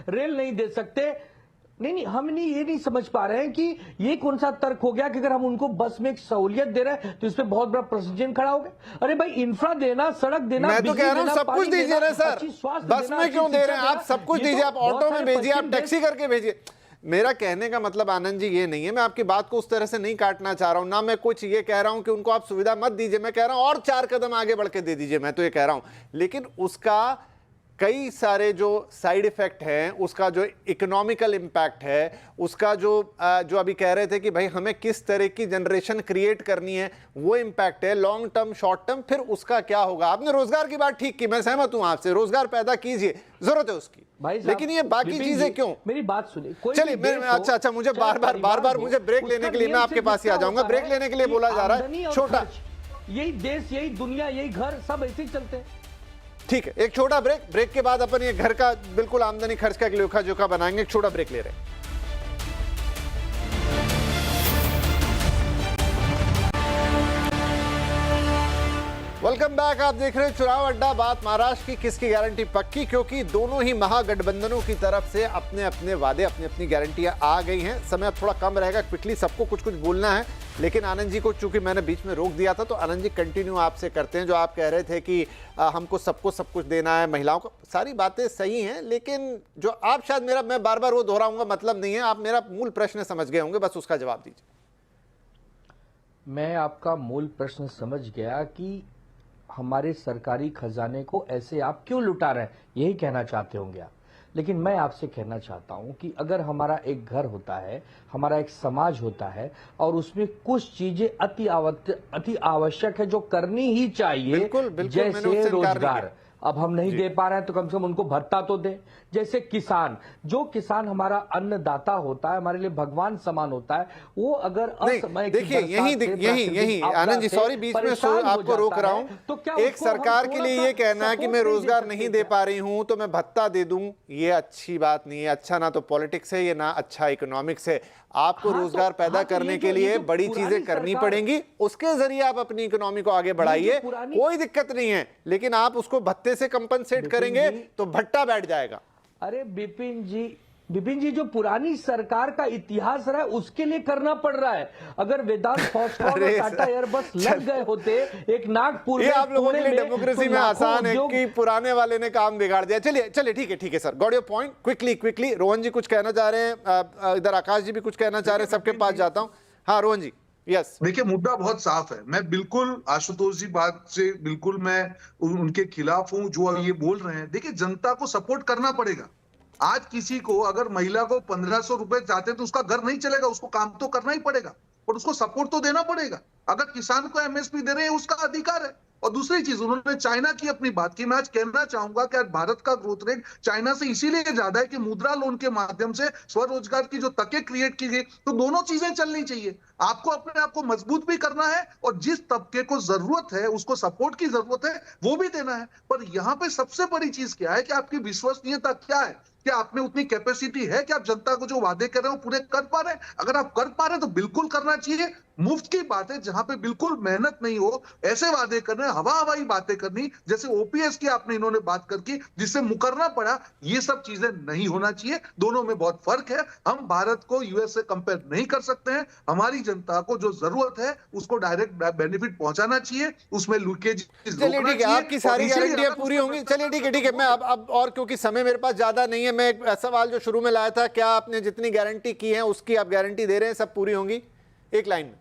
रेल नहीं दे सकते। नहीं, हम नहीं ये नहीं समझ पा रहे हैं कि ये कौन सा तर्क हो गया कि अगर हम उनको बस में एक सहूलियत दे रहे हैं तो इस पे बहुत बड़ा प्रश्न खड़ा हो गया। अरे भाई, इंफ्रा देना, सड़क देना, मैं तो कह रहा हूं सब कुछ दीजिए ना सर। बस में क्यों दे रहे हैं? आप सब कुछ दीजिए, आप ऑटो में भेजिए, आप टैक्सी करके भेजिए। मेरा कहने का मतलब आनंद जी ये नहीं है, मैं आपकी बात को उस तरह से नहीं काटना चाह रहा हूं, ना मैं कुछ ये कह रहा हूं कि उनको आप सुविधा मत दीजिए। मैं कह रहा हूं और 4 कदम आगे बढ़ के दे दीजिए, मैं तो ये कह रहा हूं। लेकिन उसका कई सारे जो साइड इफेक्ट हैं, उसका जो इकोनॉमिकल इम्पैक्ट है, उसका जो अभी कह रहे थे कि भाई हमें किस तरह की जनरेशन क्रिएट करनी है, वो इम्पैक्ट है लॉन्ग टर्म, शॉर्ट टर्म, फिर उसका क्या होगा। आपने रोजगार की बात ठीक की, मैं सहमत हूं आपसे, रोजगार पैदा कीजिए, जरूरत है उसकी, लेकिन ये बाकी चीजें क्यों? मेरी बात सुनिए। चलिए, अच्छा, मुझे बार-बार मुझे ब्रेक लेने के लिए मैं आपके पास ही आ जाऊंगा। ब्रेक लेने के लिए बोला जा रहा है, छोटा, यही देश, यही दुनिया, यही घर, सब ऐसे ही चलते हैं। ठीक है, एक छोटा ब्रेक के बाद अपन ये घर का बिल्कुल आमदनी खर्च का लेखा जोखा बनाएंगे। एक छोटा ब्रेक ले रहे हैं। Welcome back. आप देख रहे हैं चुनाव अड्डा। बात महाराष्ट्र की, किसकी गारंटी पक्की, क्योंकि दोनों ही महागठबंधनों की तरफ से अपने अपने वादे, अपनी अपनी गारंटियां आ गई हैं। समय अब थोड़ा कम रहेगा, क्विकली सबको कुछ कुछ बोलना है, लेकिन आनंद जी को चूंकि मैंने बीच में रोक दिया था, तो आनंद जी कंटिन्यू आपसे करते हैं। जो आप कह रहे थे कि हमको सबको सब कुछ देना है, महिलाओं को, सारी बातें सही हैं, लेकिन जो आप शायद मैं बार बार वो दोहराऊंगा मतलब नहीं है, आप मेरा मूल प्रश्न समझ गए होंगे, बस उसका जवाब दीजिए। मैं आपका मूल प्रश्न समझ गया कि हमारे सरकारी खजाने को ऐसे आप क्यों लुटा रहे हैं, यही कहना चाहते होंगे आप। लेकिन मैं आपसे कहना चाहता हूं कि अगर हमारा एक घर होता है, हमारा एक समाज होता है, और उसमें कुछ चीजें अति आवश्यक है जो करनी ही चाहिए, बिल्कुल, बिल्कुल, मैंने जैसे उससे इनकार नहीं रोजगार, अब हम नहीं दे पा रहे हैं तो कम से कम उनको भत्ता तो दें। जैसे किसान, जो किसान हमारा अन्नदाता होता है, हमारे लिए भगवान समान होता है, वो अगर असमय देखिए यही आनंद जी, सॉरी बीच में आपको रोक रहा हूं, तो क्या एक सरकार के लिए ये कहना है कि मैं रोजगार नहीं दे पा रही हूं तो मैं भत्ता दे दूं, ये अच्छी बात नहीं है। अच्छा ना तो पॉलिटिक्स है, ये ना अच्छा इकोनॉमिक्स है। आपको रोजगार पैदा करने के लिए बड़ी चीजें करनी पड़ेंगी, उसके जरिए आप अपनी इकोनॉमी को आगे बढ़ाइए, कोई दिक्कत नहीं है। लेकिन आप उसको भत्ते से कंपनसेट करेंगे तो भट्टा बैठ जाएगा। अरे विपिन जी, जो पुरानी सरकार का इतिहास रहा है उसके लिए करना पड़ रहा है। अगर वेदांत फॉस्फोर और टाटा एयरबस लग गए होते एक नागपुर में, आप लोगों के लिए डेमोक्रेसी में आसान है कि पुराने वाले ने काम बिगाड़ दिया। चलिए ठीक है sir, got your point. Quickly Rohan ji कुछ कहना चाह रहे हैं, इधर आकाश जी भी कुछ कहना चाह रहे हैं, सबके पास जाता हूं। हाँ रोहन जी, यस। देखिए मुद्दा बहुत साफ है। मैं बिल्कुल आशुतोष जी बात से बिल्कुल मैं उनके खिलाफ हूं जो ये बोल रहे हैं। देखिए जनता को सपोर्ट करना पड़ेगा। आज किसी को अगर महिला को 1500 रुपए चाहते तो उसका घर नहीं चलेगा, उसको काम तो करना ही पड़ेगा और उसको सपोर्ट तो देना पड़ेगा। अगर किसान को एमएसपी दे रहे हैं उसका अधिकार है। और दूसरी चीज, उन्होंने चाइना की अपनी बात की। मैं आज कहना चाहूंगा कि आज भारत का ग्रोथ रेट चाइना से इसीलिए ज्यादा है कि मुद्रा लोन के माध्यम से स्वरोजगार की जो तके क्रिएट की गई, तो दोनों चीजें चलनी चाहिए। आपको अपने आप को मजबूत भी करना है और जिस तबके को जरूरत है, उसको सपोर्ट की जरूरत है, वो भी देना है। पर यहाँ पे सबसे बड़ी चीज क्या है कि आपकी विश्वसनीयता क्या है, क्या आप में उतनी कैपेसिटी है कि आप जनता को जो वादे कर रहे हो पूरे कर पा रहे हैं। अगर आप कर पा रहे हैं तो बिल्कुल करना चाहिए। मुफ्त की बातें जहां पे बिल्कुल मेहनत नहीं हो, ऐसे वादे करने, हवाई बातें करनी, जैसे ओपीएस की आपने इन्होंने बात करके जिससे मुकरना पड़ा, ये सब चीजें नहीं होना चाहिए। दोनों में बहुत फर्क है। हम भारत को यूएस से कंपेयर नहीं कर सकते हैं। हमारी जनता को जो जरूरत है उसको डायरेक्ट बेनिफिट पहुंचाना चाहिए, उसमें लीकेज। चलिए ठीक है, आपकी सारी गारंटियां पूरी होंगी। चलिए ठीक है। मैं अब और क्योंकि समय मेरे पास ज्यादा नहीं है, मैं एक सवाल जो शुरू में लाया था, क्या आपने जितनी गारंटी की है उसकी आप गारंटी दे रहे हैं सब पूरी होंगी? एक लाइन में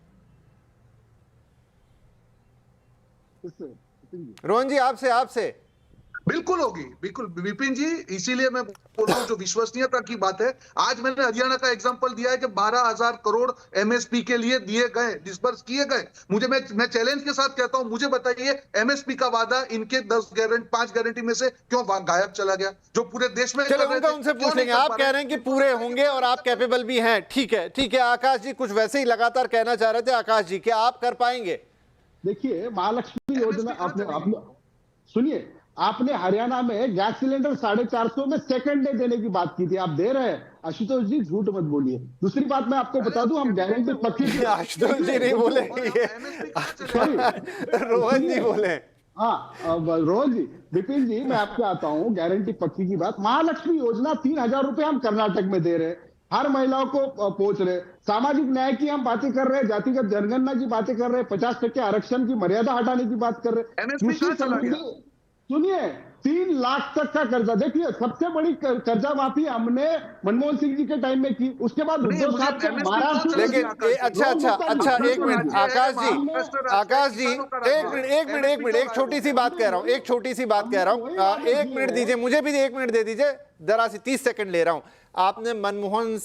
रोहन जी, आपसे बिल्कुल होगी, बिल्कुल विपिन जी। इसीलिए मैं बोल रहा हूं जो विश्वसनीयता की बात है। आज मैंने हरियाणा का एग्जांपल दिया है कि 12,000 करोड़ एमएसपी के लिए दिए गए, डिस्बर्स किए गए। मैं चैलेंज के साथ कहता हूं, मुझे बताइए एमएसपी का वादा इनके 5 गारंटी में से क्यों गायब चला गया, जो पूरे देश में। चलो उनसे पूछ लेंगे। आप कह रहे हैं कि पूरे होंगे और आप कैपेबल भी हैं, ठीक है। आकाश जी कुछ वैसे ही लगातार कहना चाह रहे थे। आकाश जी, क्या आप कर पाएंगे? देखिए महालक्ष्मी योजना आपने सुनिए, आपने हरियाणा में गैस सिलेंडर 450 में सेकंड डे देने की बात की थी, आप दे रहे हैं। आशुतोष जी झूठ मत बोलिए। दूसरी बात मैं आपको बता दूं, हम गारंटी पक्की। आशुतोष जी नहीं बोले, रोहन जी बोले। हाँ रोहन जी, विपिन जी मैं आपके आता हूं, गारंटी पक्की की बात। महालक्ष्मी योजना 3,000 रुपए हम कर्नाटक में दे रहे हैं, हर महिलाओं को पहुंच रहे। सामाजिक न्याय की हम बातें कर रहे हैं, जातिगत जनगणना की बातें कर रहे हैं, 50% आरक्षण की मर्यादा हटाने की बात कर रहे हैं। सुनिए 3 लाख तक का कर्जा, देखिए सबसे बड़ी कर्जा माफी हमने मनमोहन सिंह जी के टाइम में की। उसके बाद उद्धव साहब से महाराष्ट्र। लेकिन अच्छा एक मिनट आकाश जी एक मिनट एक छोटी सी बात कह रहा हूं, एक मिनट दीजिए, मुझे भी 1 मिनट दे दीजिए, जरा सी 30 सेकंड ले रहा हूं। आपने मनमोहन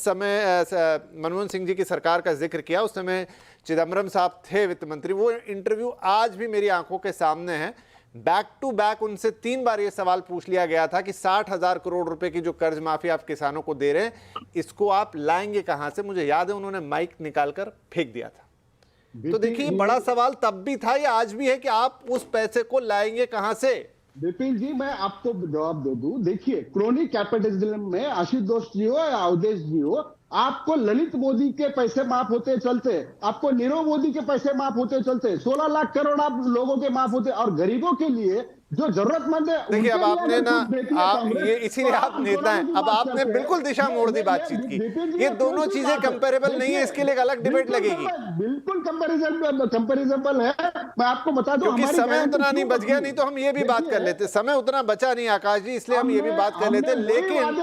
सिंह जी की सरकार का जिक्र किया, उस समय चिदम्बरम साहब थे वित्त मंत्री। वो इंटरव्यू आज भी मेरी आंखों के सामने है। बैक टू बैक उनसे 3 बार यह सवाल पूछ लिया गया था कि 60,000 करोड़ रुपए की जो कर्ज माफी आप किसानों को दे रहे हैं, इसको आप लाएंगे कहां से? मुझे याद है उन्होंने माइक निकालकर फेंक दिया था। तो देखिए बड़ा सवाल तब भी था, ये आज भी है कि आप उस पैसे को लाएंगे कहां से? विपिन जी मैं आपको जवाब दे दूं। देखिए क्रोनिक कैपिटलिज्म में आशुतोष जी हो या अवधेश जी हो, आपको ललित मोदी के पैसे माफ होते चलते, आपको नीरव मोदी के पैसे माफ होते चलते, 16 लाख करोड़ आप लोगों के माफ होते, और गरीबों के लिए जो जरूरतमंद है देखिए अब आपने ना आप ये इसीलिए आप नेता हैं, अब आपने बिल्कुल दिशा मोड़ दी बातचीत की। ये दोनों चीजें कंपेरेबल नहीं है, इसके लिए एक अलग डिबेट लगेगी। बिल्कुल कंपेरिजेबल है। मैं आपको बता दूं, क्योंकि समय उतना नहीं बच गया, नहीं तो हम ये भी बात कर लेते। समय उतना बचा नहीं आकाश जी, इसलिए हम ये भी बात कर लेते। लेकिन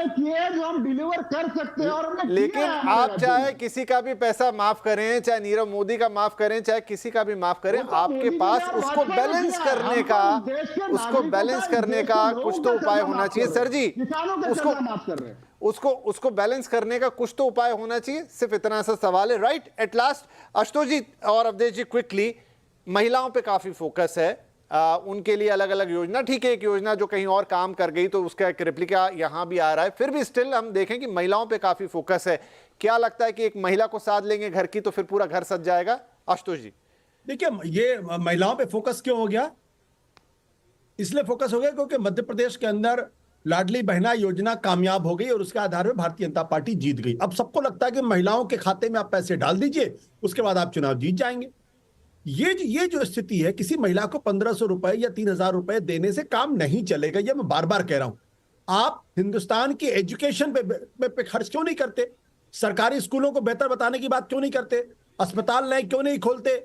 जो हम डिलीवर कर सकते हैं, और लेकिन आप चाहे किसी का भी पैसा माफ करें, चाहे नीरव मोदी का माफ करें, चाहे किसी का भी माफ करें, आपके पास उसको बैलेंस करने का कुछ तो उपाय होना चाहिए। सर जी, उसको बैलेंस करने का कुछ तो उपाय होना चाहिए। सिर्फ इतना सा सवाल है, राइट? एट लास्ट आशुतोष जी और अवधेश जी, क्विकली, महिलाओं पे काफी फोकस है, उनके लिए अलग अलग योजना। ठीक है, एक योजना जो कहीं और काम कर गई तो उसका एक रिप्लिका यहां भी आ रहा है, फिर भी स्टिल हम देखें कि महिलाओं पे काफी फोकस है। क्या लगता है कि एक महिला को साथ लेंगे घर की तो फिर पूरा घर सज जाएगा? आशुतोष जी, देखिए, ये महिलाओं पे फोकस क्यों हो गया? इसलिए फोकस हो गया क्योंकि मध्य प्रदेश के अंदर लाडली बहना योजना कामयाब हो गई और उसके आधार पर भारतीय जनता पार्टी जीत गई। अब सबको लगता है कि महिलाओं के खाते में आप पैसे डाल दीजिए, उसके बाद आप चुनाव जीत जाएंगे। ये जो स्थिति है, किसी महिला को 1500 रुपए या 3000 रुपए देने से काम नहीं चलेगा। ये मैं बार बार कह रहा हूं। आप हिंदुस्तान की एजुकेशन पे खर्च क्यों नहीं करते? सरकारी स्कूलों को बेहतर बताने की बात क्यों नहीं करते? अस्पताल नए क्यों नहीं खोलते?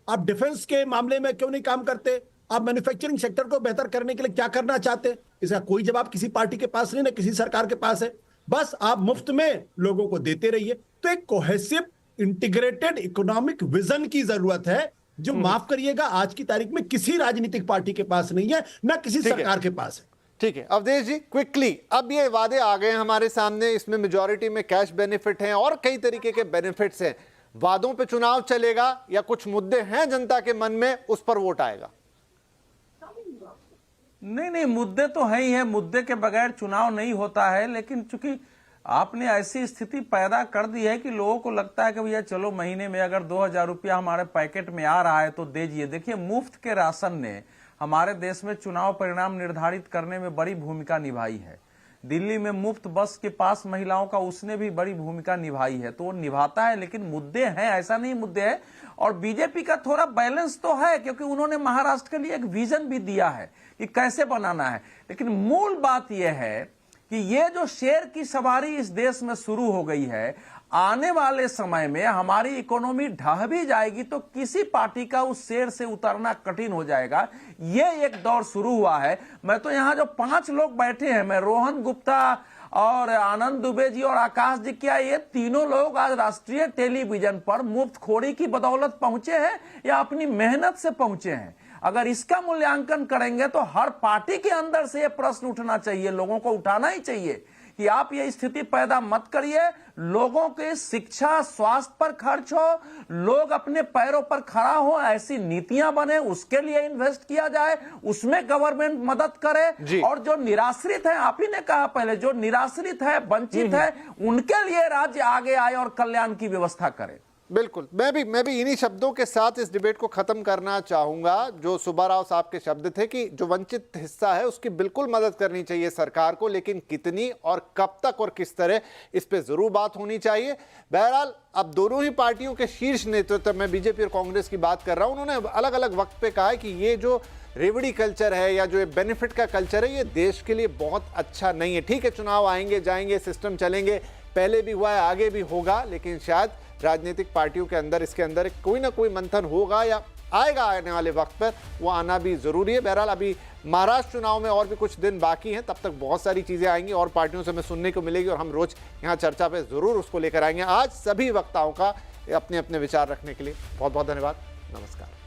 आप डिफेंस के मामले में क्यों नहीं काम करते? आप मैन्युफैक्चरिंग सेक्टर को बेहतर करने के लिए क्या करना चाहते हैं? इसका कोई जवाब किसी पार्टी के पास नहीं, ना किसी सरकार के पास है। बस आप मुफ्त में लोगों को देते रहिए। तो एक कोहेसिव इंटीग्रेटेड इकोनॉमिक विजन की जरूरत है, जो माफ करिएगा आज की तारीख में किसी राजनीतिक पार्टी के पास नहीं है, ना किसी सरकार के पास है। ठीक है अवधेश जी, क्विकली, अब ये वादे आ गए हमारे सामने, इसमें मेजॉरिटी में कैश बेनिफिट हैं और कई तरीके के बेनिफिट्स हैं। वादों पे चुनाव चलेगा या कुछ मुद्दे हैं जनता के मन में, उस पर वोट आएगा? नहीं, मुद्दे तो है ही है, मुद्दे के बगैर चुनाव नहीं होता है। लेकिन चूंकि आपने ऐसी स्थिति पैदा कर दी है कि लोगों को लगता है कि भैया चलो महीने में अगर 2000 रुपया हमारे पैकेट में आ रहा है तो दीजिए। देखिए, मुफ्त के राशन ने हमारे देश में चुनाव परिणाम निर्धारित करने में बड़ी भूमिका निभाई है। दिल्ली में मुफ्त बस के पास महिलाओं का, उसने भी बड़ी भूमिका निभाई है। तो वो निभाता है, लेकिन मुद्दे हैं, ऐसा नहीं मुद्दे हैं। और बीजेपी का थोड़ा बैलेंस तो है, क्योंकि उन्होंने महाराष्ट्र के लिए एक विजन भी दिया है कि कैसे बनाना है। लेकिन मूल बात यह है कि ये जो शेर की सवारी इस देश में शुरू हो गई है, आने वाले समय में हमारी इकोनॉमी ढह भी जाएगी तो किसी पार्टी का उस शेर से उतरना कठिन हो जाएगा। ये एक दौर शुरू हुआ है। मैं तो यहां जो 5 लोग बैठे हैं, मैं, रोहन गुप्ता और आनंद दुबे जी और आकाश जी, क्या ये तीनों लोग आज राष्ट्रीय टेलीविजन पर मुफ्तखोरी की बदौलत पहुंचे हैं या अपनी मेहनत से पहुंचे हैं? अगर इसका मूल्यांकन करेंगे तो हर पार्टी के अंदर से यह प्रश्न उठना चाहिए, लोगों को उठाना ही चाहिए कि आप ये स्थिति पैदा मत करिए। लोगों के शिक्षा, स्वास्थ्य पर खर्च हो, लोग अपने पैरों पर खड़ा हो, ऐसी नीतियां बने, उसके लिए इन्वेस्ट किया जाए, उसमें गवर्नमेंट मदद करे। और जो निराश्रित है, आप ही ने कहा पहले, जो निराश्रित है, वंचित है, उनके लिए राज्य आगे आए और कल्याण की व्यवस्था करे। बिल्कुल, मैं भी इन्हीं शब्दों के साथ इस डिबेट को खत्म करना चाहूंगा। जो सुब्बा राव साहब के शब्द थे कि जो वंचित हिस्सा है उसकी बिल्कुल मदद करनी चाहिए सरकार को, लेकिन कितनी और कब तक और किस तरह, इस पे जरूर बात होनी चाहिए। बहरहाल, अब दोनों ही पार्टियों के शीर्ष नेतृत्व में, बीजेपी और कांग्रेस की बात कर रहा हूं, उन्होंने अलग अलग वक्त पे कहा है कि ये जो रेवड़ी कल्चर है या जो बेनिफिट का कल्चर है, ये देश के लिए बहुत अच्छा नहीं है। ठीक है, चुनाव आएंगे जाएंगे, सिस्टम चलेंगे, पहले भी हुआ है, आगे भी होगा, लेकिन शायद राजनीतिक पार्टियों के अंदर इसके अंदर कोई ना कोई मंथन होगा या आएगा आने वाले वक्त पर, वो आना भी जरूरी है। बहरहाल, अभी महाराष्ट्र चुनाव में और भी कुछ दिन बाकी हैं, तब तक बहुत सारी चीजें आएंगी और पार्टियों से हमें सुनने को मिलेगी और हम रोज यहाँ चर्चा पे जरूर उसको लेकर आएंगे। आज सभी वक्ताओं का अपने अपने विचार रखने के लिए बहुत बहुत धन्यवाद। नमस्कार।